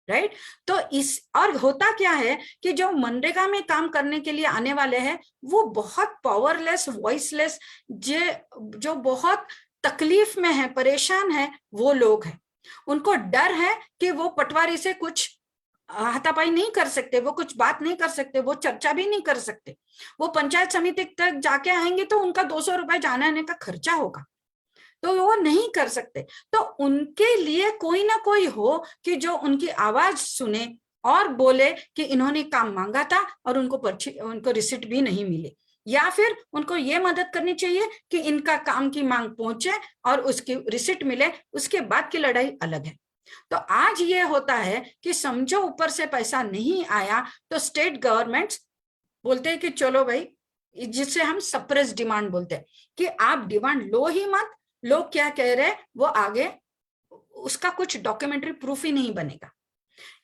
राइट? तो इस और होता क्या है कि जो मनरेगा में काम करने के लिए आने वाले हैं वो बहुत पावरलेस, वॉइसलेस, जो बहुत तकलीफ में है, परेशान है, वो लोग हैं। उनको डर है कि वो पटवारी से कुछ हाथापाई नहीं कर सकते, वो कुछ बात नहीं कर सकते, वो चर्चा भी नहीं कर सकते। वो पंचायत समिति तक जाके आएंगे तो उनका 200 रुपए जाने आने का खर्चा होगा, तो वो नहीं कर सकते। तो उनके लिए कोई ना कोई हो कि जो उनकी आवाज सुने और बोले कि इन्होंने काम मांगा था और उनको रिसिट भी नहीं मिले, या फिर उनको ये मदद करनी चाहिए कि इनका काम की मांग पहुंचे और उसकी रिसिट मिले। उसके बाद की लड़ाई अलग है। तो आज ये होता है कि समझो ऊपर से पैसा नहीं आया तो स्टेट गवर्नमेंट बोलते हैं कि चलो भाई, जिससे हम सप्रेस डिमांड बोलते हैं कि आप डिमांड लो ही मत, लोग क्या कह रहे हैं वो आगे, उसका कुछ डॉक्यूमेंट्री प्रूफ ही नहीं बनेगा।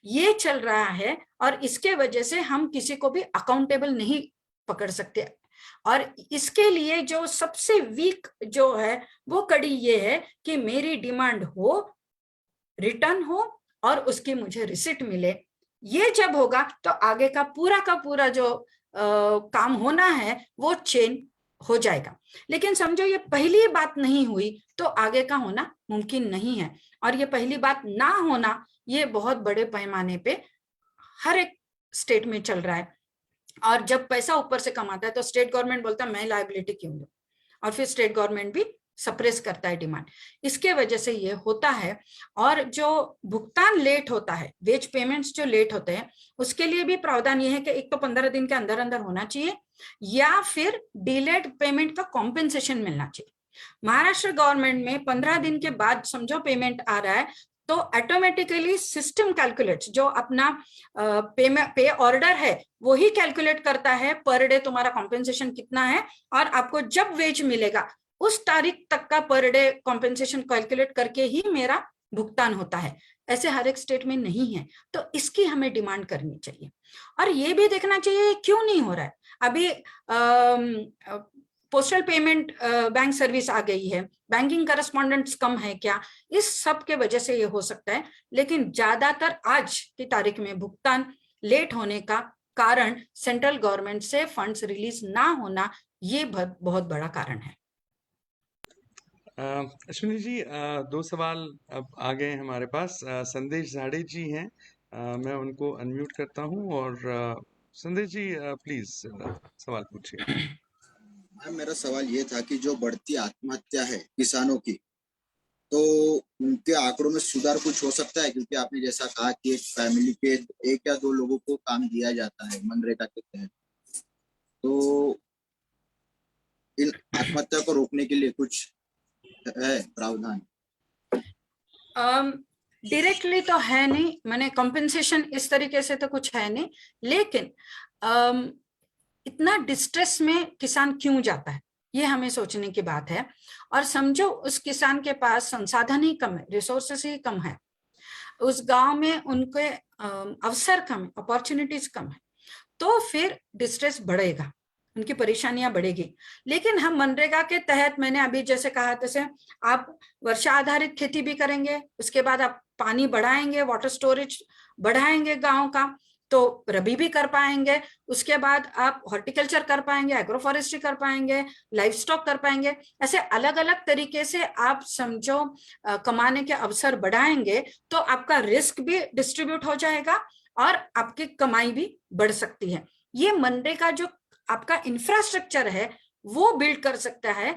ये चल रहा है और इसके वजह से हम किसी को भी अकाउंटेबल नहीं पकड़ सकते। और इसके लिए जो सबसे वीक जो है वो कड़ी ये है कि मेरी डिमांड हो, रिटर्न हो और उसकी मुझे रिसिट मिले। ये जब होगा तो आगे का पूरा जो काम होना है वो चेन हो जाएगा। लेकिन समझो ये पहली बात नहीं हुई तो आगे का होना मुमकिन नहीं है। और ये पहली बात ना होना ये बहुत बड़े पैमाने पे हर एक स्टेट में चल रहा है। और जब पैसा ऊपर से कमाता है तो स्टेट गवर्नमेंट बोलता है मैं लायबिलिटी क्यों दूं, और फिर स्टेट गवर्नमेंट भी सप्रेस करता है डिमांड। इसके वजह से ये होता है। और जो भुगतान लेट होता है, वेज पेमेंट्स जो लेट होते हैं, उसके लिए भी प्रावधान ये है कि एक तो 15 दिन के अंदर अंदर होना चाहिए, या फिर डिलेड पेमेंट का कॉम्पेंसेशन मिलना चाहिए। महाराष्ट्र गवर्नमेंट में 15 दिन के बाद समझो पेमेंट आ रहा है तो ऑटोमेटिकली सिस्टम कैलकुलेट्स, जो अपना पे ऑर्डर है वो ही कैलकुलेट करता है पर डे तुम्हारा कॉम्पेंसेशन कितना है, और आपको जब वेज मिलेगा उस तारीख तक का पर डे कॉम्पेंसेशन कैलकुलेट करके ही मेरा भुगतान होता है। ऐसे हर एक स्टेट में नहीं है, तो इसकी हमें डिमांड करनी चाहिए। और ये भी देखना चाहिए क्यों नहीं हो रहा है। अभी पोस्टल पेमेंट बैंक सर्विस आ गई है, बैंकिंग करस्पॉन्डेंट्स कम है क्या, इस सब के वजह से ये हो सकता है। लेकिन ज्यादातर आज की तारीख में भुगतान लेट होने का कारण सेंट्रल गवर्नमेंट से फंड्स रिलीज ना होना, ये बहुत बड़ा कारण है। अश्विनी जी, दो सवाल अब आ गए हमारे पास। संदेश झाड़े जी हैं, मैं उनको अनम्यूट करता हूं, और संदेश जी प्लीज सवाल पूछिए। मेरा सवाल ये था कि जो बढ़ती आत्महत्या है किसानों की, तो उनके आंकड़ों में सुधार कुछ हो सकता है? क्योंकि आपने जैसा कहा कि एक फैमिली के 1 या 2 लोगों को काम दिया जाता है मनरेगा के तहत, तो इन आत्महत्या को रोकने के लिए कुछ है प्रावधान? डायरेक्टली तो है नहीं, मैंने कंपेंसेशन इस तरीके से तो कुछ है नहीं, लेकिन इतना डिस्ट्रेस में किसान क्यों जाता है ये हमें सोचने की बात है। और समझो उस किसान के पास संसाधन ही कम है, रिसोर्सेस ही कम है, उस गांव में उनके अवसर कम है, अपॉर्चुनिटीज कम है, तो फिर डिस्ट्रेस बढ़ेगा, उनकी परेशानियां बढ़ेगी। लेकिन हम मनरेगा के तहत, मैंने अभी जैसे कहा जैसे आप वर्षा आधारित खेती भी करेंगे, उसके बाद आप पानी बढ़ाएंगे, वाटर स्टोरेज बढ़ाएंगे गांव का, तो रबी भी कर पाएंगे, उसके बाद आप हॉर्टिकल्चर कर पाएंगे, एग्रो फॉरेस्ट्री कर पाएंगे, लाइफ स्टॉक कर पाएंगे। ऐसे अलग अलग तरीके से आप समझो कमाने के अवसर बढ़ाएंगे तो आपका रिस्क भी डिस्ट्रीब्यूट हो जाएगा और आपकी कमाई भी बढ़ सकती है। ये मनरेगा जो आपका इंफ्रास्ट्रक्चर है वो बिल्ड कर सकता है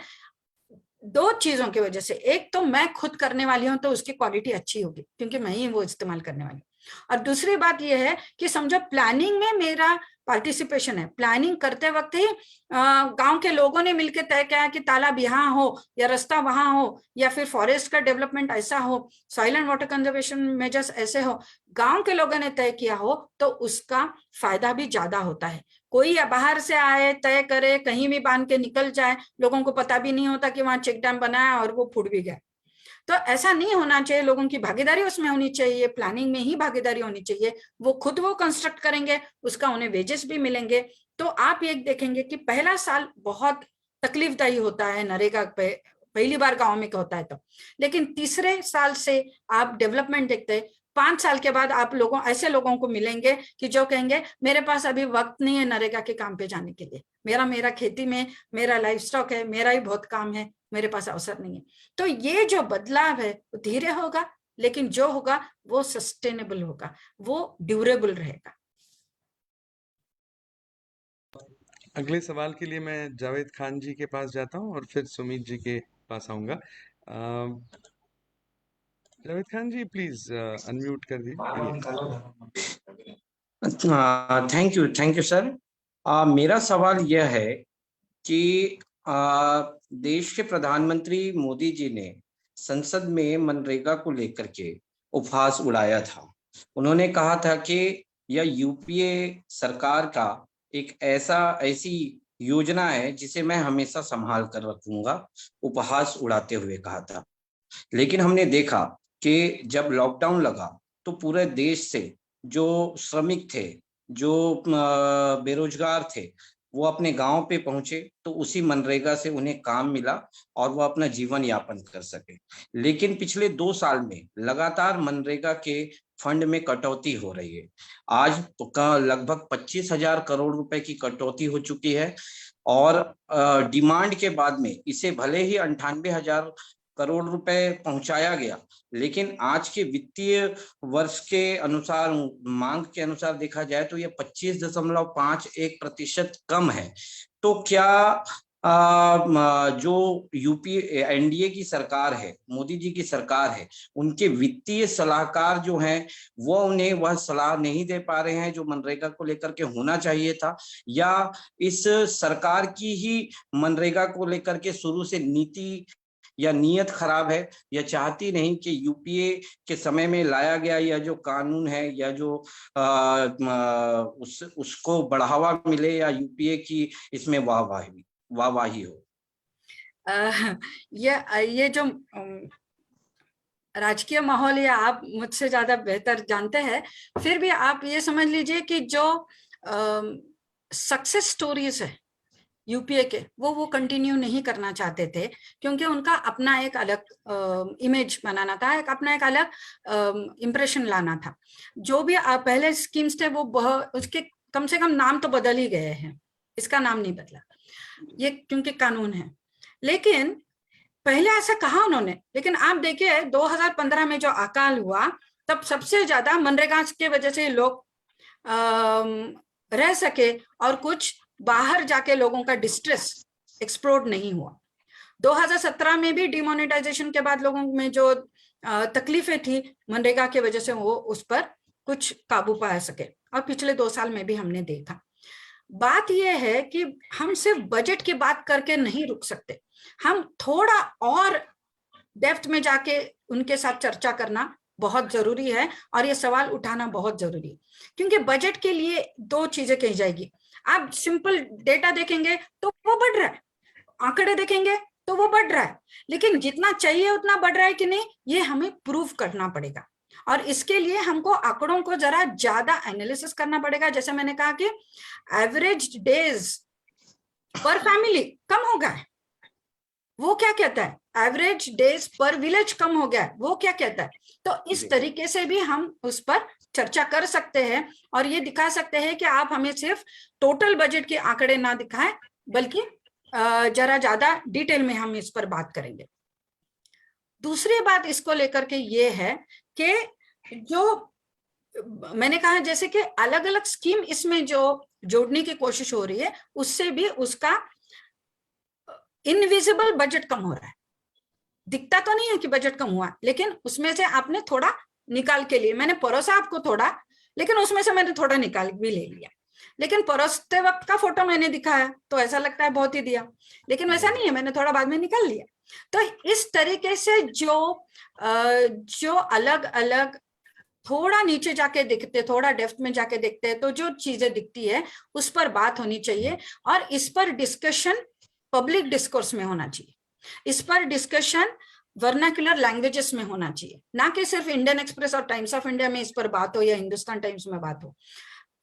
2 चीजों की वजह से। एक तो मैं खुद करने वाली हूं तो उसकी क्वालिटी अच्छी होगी क्योंकि मैं ही वो इस्तेमाल करने वाली हूँ, और दूसरी बात यह है कि समझो प्लानिंग में मेरा पार्टिसिपेशन है, प्लानिंग करते वक्त ही गांव के लोगों ने मिलकर तय किया कि तालाब यहाँ हो या रास्ता वहां हो या फिर फॉरेस्ट का डेवलपमेंट ऐसा हो, soil and water conservation measures ऐसे हो, गांव के लोगों ने तय किया हो तो उसका फायदा भी ज्यादा होता है। कोई बाहर से आए, तय करे, कहीं भी बांध के निकल जाए, लोगों को पता भी नहीं होता कि वहां चेक डैम बनाया और वो फूट भी गया। तो ऐसा नहीं होना चाहिए, लोगों की भागीदारी उसमें होनी चाहिए, प्लानिंग में ही भागीदारी होनी चाहिए। वो खुद वो कंस्ट्रक्ट करेंगे, उसका उन्हें वेजेस भी मिलेंगे। तो आप ये देखेंगे कि पहला साल बहुत तकलीफदायी होता है नरेगा पे, पहली बार गांव में होता है तो, लेकिन तीसरे साल से आप डेवलपमेंट देखते हैं। 5 साल के बाद आप ऐसे लोगों को मिलेंगे कि जो कहेंगे मेरे पास अभी वक्त नहीं है नरेगा के काम पे जाने के लिए, मेरा खेती में मेरा लाइफ स्टॉक है, मेरा ही बहुत काम है, मेरे पास अवसर नहीं है। तो ये जो बदलाव है वो धीरे होगा, लेकिन जो होगा वो सस्टेनेबल होगा, वो ड्यूरेबल रहेगा। अगले सवाल के लिए मैं जावेद खान जी के पास जाता हूं और फिर सुमित जी के पास आऊंगा। जावेद खान जी प्लीज अनम्यूट कर दीजिए। Thank you sir. मेरा सवाल यह है कि देश के प्रधानमंत्री मोदी जी ने संसद में मनरेगा को लेकर के उपहास उड़ाया था। उन्होंने कहा था कि यह यूपीए सरकार का एक ऐसी योजना है जिसे मैं हमेशा संभाल कर रखूंगा, उपहास उड़ाते हुए कहा था। लेकिन हमने देखा कि जब लॉकडाउन लगा तो पूरे देश से जो श्रमिक थे, जो बेरोजगार थे, वो अपने गांव पे पहुंचे तो उसी मनरेगा से उन्हें काम मिला और वो अपना जीवन यापन कर सके। लेकिन पिछले 2 साल में लगातार मनरेगा के फंड में कटौती हो रही है। आज तो लगभग 25,000 करोड़ रुपए की कटौती हो चुकी है और डिमांड के बाद में इसे भले ही 98,000 करोड़ रुपए पहुंचाया गया, लेकिन आज के वित्तीय वर्ष के अनुसार, मांग के अनुसार देखा जाए तो यह 25.51% कम है। तो क्या जो यूपीए एनडीए की सरकार है, मोदी जी की सरकार है, उनके वित्तीय सलाहकार जो हैं वो उन्हें वह सलाह नहीं दे पा रहे हैं जो मनरेगा को लेकर के होना चाहिए था, या इस सरकार की ही मनरेगा को लेकर के शुरू से नीति या नीयत खराब है, या चाहती नहीं कि यूपीए के समय में लाया गया यह जो कानून है या जो उसको बढ़ावा मिले, या यूपीए की इसमें वाहवाही हो। ये जो राजकीय माहौल है आप मुझसे ज्यादा बेहतर जानते हैं, फिर भी आप ये समझ लीजिए कि जो सक्सेस स्टोरीज है यूपीए के वो कंटिन्यू नहीं करना चाहते थे, क्योंकि उनका अपना एक अलग इमेज बनाना था, अपना एक अलग इम्प्रेशन लाना था। जो भी पहले स्कीम्स थे वो उसके कम से कम नाम तो बदल ही गए हैं, इसका नाम नहीं बदला, ये क्योंकि कानून है। लेकिन पहले ऐसा कहा उन्होंने, लेकिन आप देखिए 2015 में जो अकाल हुआ तब सबसे ज्यादा मनरेगा के वजह से लोग रह सके और कुछ बाहर जाके लोगों का डिस्ट्रेस एक्सप्लोड नहीं हुआ। 2017 में भी डिमोनेटाइजेशन के बाद लोगों में जो तकलीफें थी मनरेगा की वजह से वो उस पर कुछ काबू पा सके, और पिछले 2 साल में भी हमने देखा। बात यह है कि हम सिर्फ बजट की बात करके नहीं रुक सकते, हम थोड़ा और डेप्थ में जाके उनके साथ चर्चा करना बहुत जरूरी है, और ये सवाल उठाना बहुत जरूरी है, क्योंकि बजट के लिए 2 चीजें कही जाएगी। आप सिंपल डेटा देखेंगे तो वो बढ़ रहा है, आंकड़े देखेंगे तो वो बढ़ रहा है, लेकिन जितना चाहिए उतना बढ़ रहा है कि नहीं, ये हमें प्रूव करना पड़ेगा। और इसके लिए हमको आंकड़ों को जरा ज्यादा एनालिसिस करना पड़ेगा। जैसे मैंने कहा कि एवरेज डेज पर फैमिली कम हो गया है, वो क्या कहता है? एवरेज डेज पर विलेज कम हो गया है, वो क्या कहता है? तो इस तरीके से भी हम उस पर चर्चा कर सकते हैं और ये दिखा सकते हैं कि आप हमें सिर्फ टोटल बजट के आंकड़े ना दिखाएं, बल्कि जरा ज्यादा डिटेल में हम इस पर बात करेंगे। दूसरी बात इसको लेकर के ये है कि जो मैंने कहा जैसे कि अलग अलग स्कीम इसमें जो जोड़ने की कोशिश हो रही है, उससे भी उसका इनविजिबल बजट कम हो रहा है। दिखता तो नहीं है कि बजट कम हुआ, लेकिन उसमें से आपने थोड़ा निकाल के लिए, मैंने परोसा आपको थोड़ा, लेकिन उसमें से मैंने थोड़ा निकाल भी ले लिया। लेकिन परोसते वक्त का फोटो मैंने दिखाया तो ऐसा लगता है बहुत ही दिया, लेकिन वैसा नहीं है, मैंने थोड़ा बाद में निकाल लिया। तो इस तरीके से जो अलग अलग थोड़ा नीचे जाके देखते, थोड़ा डेप्थ में जाके देखते हैं, तो जो चीजें दिखती है उस पर बात होनी चाहिए, और इस पर डिस्कशन पब्लिक डिस्कोर्स में होना चाहिए। इस पर डिस्कशन वर्नाक्युलर लैंग्वेजेस में होना चाहिए, ना कि सिर्फ इंडियन एक्सप्रेस और टाइम्स ऑफ इंडिया में इस पर बात हो या हिंदुस्तान टाइम्स में बात हो।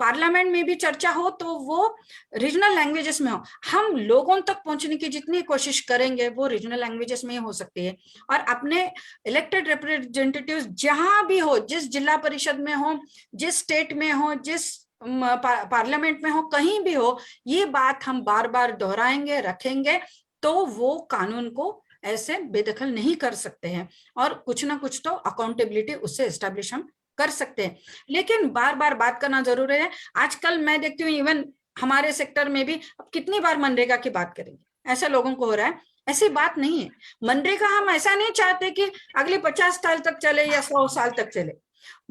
पार्लियामेंट में भी चर्चा हो तो वो रीजनल लैंग्वेजेस में हो। हम लोगों तक पहुंचने की जितनी कोशिश करेंगे वो रीजनल लैंग्वेजेस में ही हो सकती है। और अपने इलेक्टेड रिप्रेजेंटेटिव्स जहां भी हो, जिस जिला परिषद में हो, जिस स्टेट में हो, जिस पार्लियामेंट में हो, कहीं भी हो, ये बात हम बार बार दोहराएंगे, रखेंगे, तो वो कानून को ऐसे बेदखल नहीं कर सकते हैं, और कुछ ना कुछ तो अकाउंटेबिलिटी उससे एस्टेब्लिश हम कर सकते हैं। लेकिन बार बार बात करना जरूरी है। आजकल मैं देखती हूँ इवन हमारे सेक्टर में भी अब कितनी बार मनरेगा की बात करेंगे, ऐसा लोगों को हो रहा है। ऐसी बात नहीं है। मनरेगा हम ऐसा नहीं चाहते कि अगले 50 साल तक चले या 100 साल तक चले।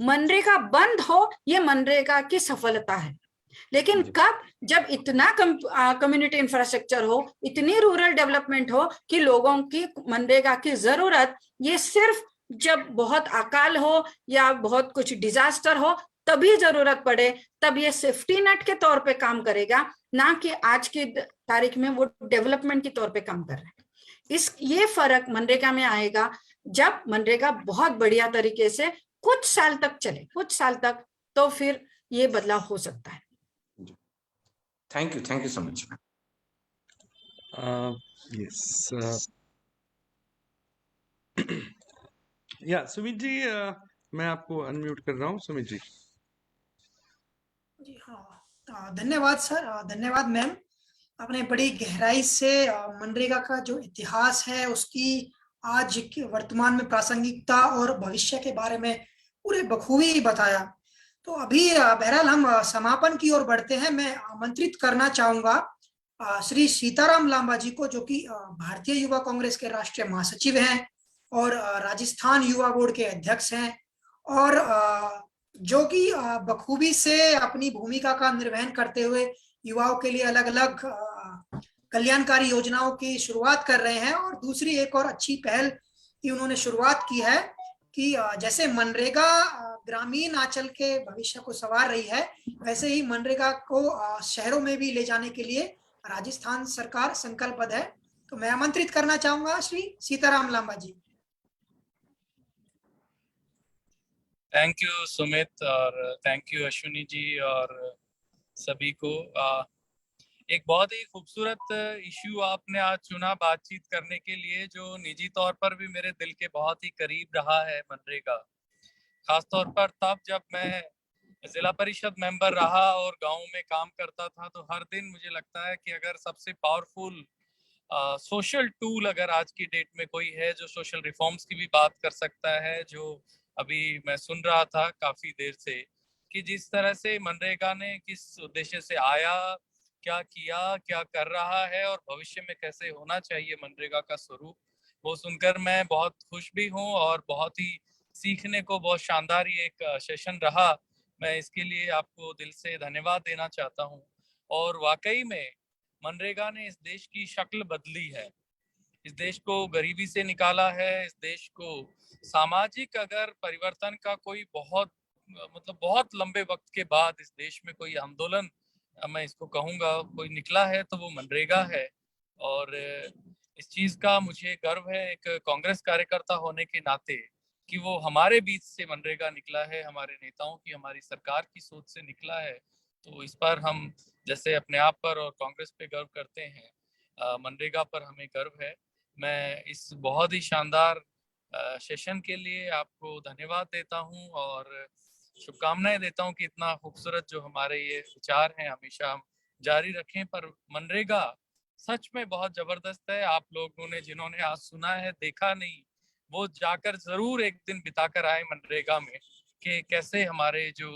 मनरेगा बंद हो, ये मनरेगा की सफलता है। लेकिन कब? जब इतना कम्युनिटी इंफ्रास्ट्रक्चर हो, इतनी रूरल डेवलपमेंट हो कि लोगों की मनरेगा की जरूरत ये सिर्फ जब बहुत अकाल हो या बहुत कुछ डिजास्टर हो तभी जरूरत पड़े, तब ये सेफ्टी नेट के तौर पे काम करेगा, ना कि आज की तारीख में वो डेवलपमेंट के तौर पे काम कर रहा है। ये फर्क मनरेगा में आएगा जब मनरेगा बहुत बढ़िया तरीके से कुछ साल तक चले, कुछ साल तक, तो फिर ये बदलाव हो सकता है। Thank you so much. Yes या सुमित जी, मैं आपको अनम्यूट कर रहा हूँ। सुमित जी। जी हाँ, धन्यवाद सर, धन्यवाद मैम। आपने बड़ी गहराई से मनरेगा का जो इतिहास है, उसकी आज की वर्तमान में प्रासंगिकता और भविष्य के बारे में पूरे बखूबी बताया। तो अभी बहरहाल हम समापन की ओर बढ़ते हैं। मैं आमंत्रित करना चाहूंगा श्री सीताराम लांबा जी को, जो कि भारतीय युवा कांग्रेस के राष्ट्रीय महासचिव हैं और राजस्थान युवा बोर्ड के अध्यक्ष हैं, और जो कि बखूबी से अपनी भूमिका का निर्वहन करते हुए युवाओं के लिए अलग अलग कल्याणकारी योजनाओं की शुरुआत कर रहे हैं। और दूसरी एक और अच्छी पहल की उन्होंने शुरुआत की है कि जैसे मनरेगा ग्रामीण आंचल के भविष्य को संवार रही है, वैसे ही मनरेगा को शहरों में भी ले जाने के लिए राजस्थान सरकार संकल्पबद्ध है। तो मैं आमंत्रित करना चाहूंगा श्री सीताराम लांबा जी। थैंक यू सुमित, और थैंक यू अश्विनी जी और सभी को। एक बहुत ही खूबसूरत इश्यू आपने आज चुना बातचीत करने के लिए, जो निजी तौर पर भी मेरे दिल के बहुत ही करीब रहा है, मनरेगा। खासतौर पर तब जब मैं जिला परिषद मेंबर रहा और गांव में काम करता था, तो हर दिन मुझे लगता है कि अगर सबसे पावरफुल सोशल टूल अगर आज की डेट में कोई है जो सोशल रिफॉर्म्स की भी बात कर सकता है, जो अभी मैं सुन रहा था काफी देर से कि जिस तरह से मनरेगा ने किस उद्देश्य से आया, क्या किया, क्या कर रहा है और भविष्य में कैसे होना चाहिए मनरेगा का स्वरूप, वो सुनकर मैं बहुत खुश भी हूँ और बहुत ही सीखने को बहुत शानदार ही एक सेशन रहा। मैं इसके लिए आपको दिल से धन्यवाद देना चाहता हूँ। और वाकई में मनरेगा ने इस देश की शक्ल बदली है, इस देश को गरीबी से निकाला है, इस देश को सामाजिक अगर परिवर्तन का कोई बहुत बहुत लंबे वक्त के बाद इस देश में कोई आंदोलन, मैं इसको कहूँगा, कोई निकला है तो वो मनरेगा है। और इस चीज का मुझे गर्व है एक कांग्रेस कार्यकर्ता होने के नाते कि वो हमारे बीच से मनरेगा निकला है, हमारे नेताओं की, हमारी सरकार की सोच से निकला है। तो इस पर हम जैसे अपने आप पर और कांग्रेस पे गर्व करते हैं, मनरेगा पर हमें गर्व है। मैं इस बहुत ही शानदार सेशन के लिए आपको धन्यवाद देता हूं और शुभकामनाएं देता हूं कि इतना खूबसूरत जो हमारे ये विचार हैं हमेशा हम जारी रखें। पर मनरेगा सच में बहुत जबरदस्त है। आप लोगों ने जिन्होंने आज सुना है, देखा नहीं, वो जाकर जरूर एक दिन बिताकर आए मनरेगा में कि कैसे हमारे जो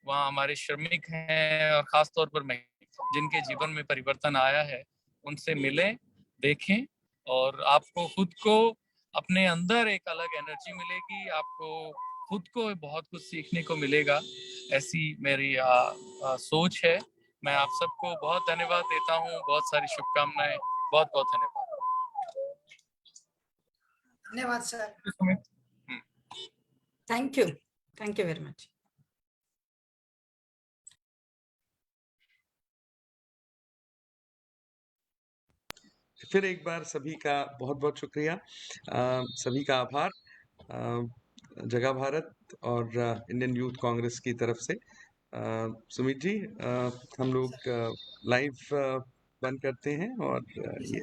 वहाँ हमारे श्रमिक हैं और खास तौर पर मैं जिनके जीवन में परिवर्तन आया है, उनसे मिलें, देखें और आपको खुद को अपने अंदर एक अलग एनर्जी मिलेगी, आपको खुद को बहुत कुछ सीखने को मिलेगा। ऐसी मेरी सोच है। मैं आप सबको बहुत धन्यवाद देता हूँ, बहुत सारी शुभकामनाएं, बहुत बहुत धन्यवाद। धन्यवाद sir. Thank you very much. फिर एक बार सभी का बहुत बहुत शुक्रिया, सभी का आभार जगह भारत और इंडियन यूथ कांग्रेस की तरफ से। सुमित जी, हम लोग लाइव बंद करते हैं और ये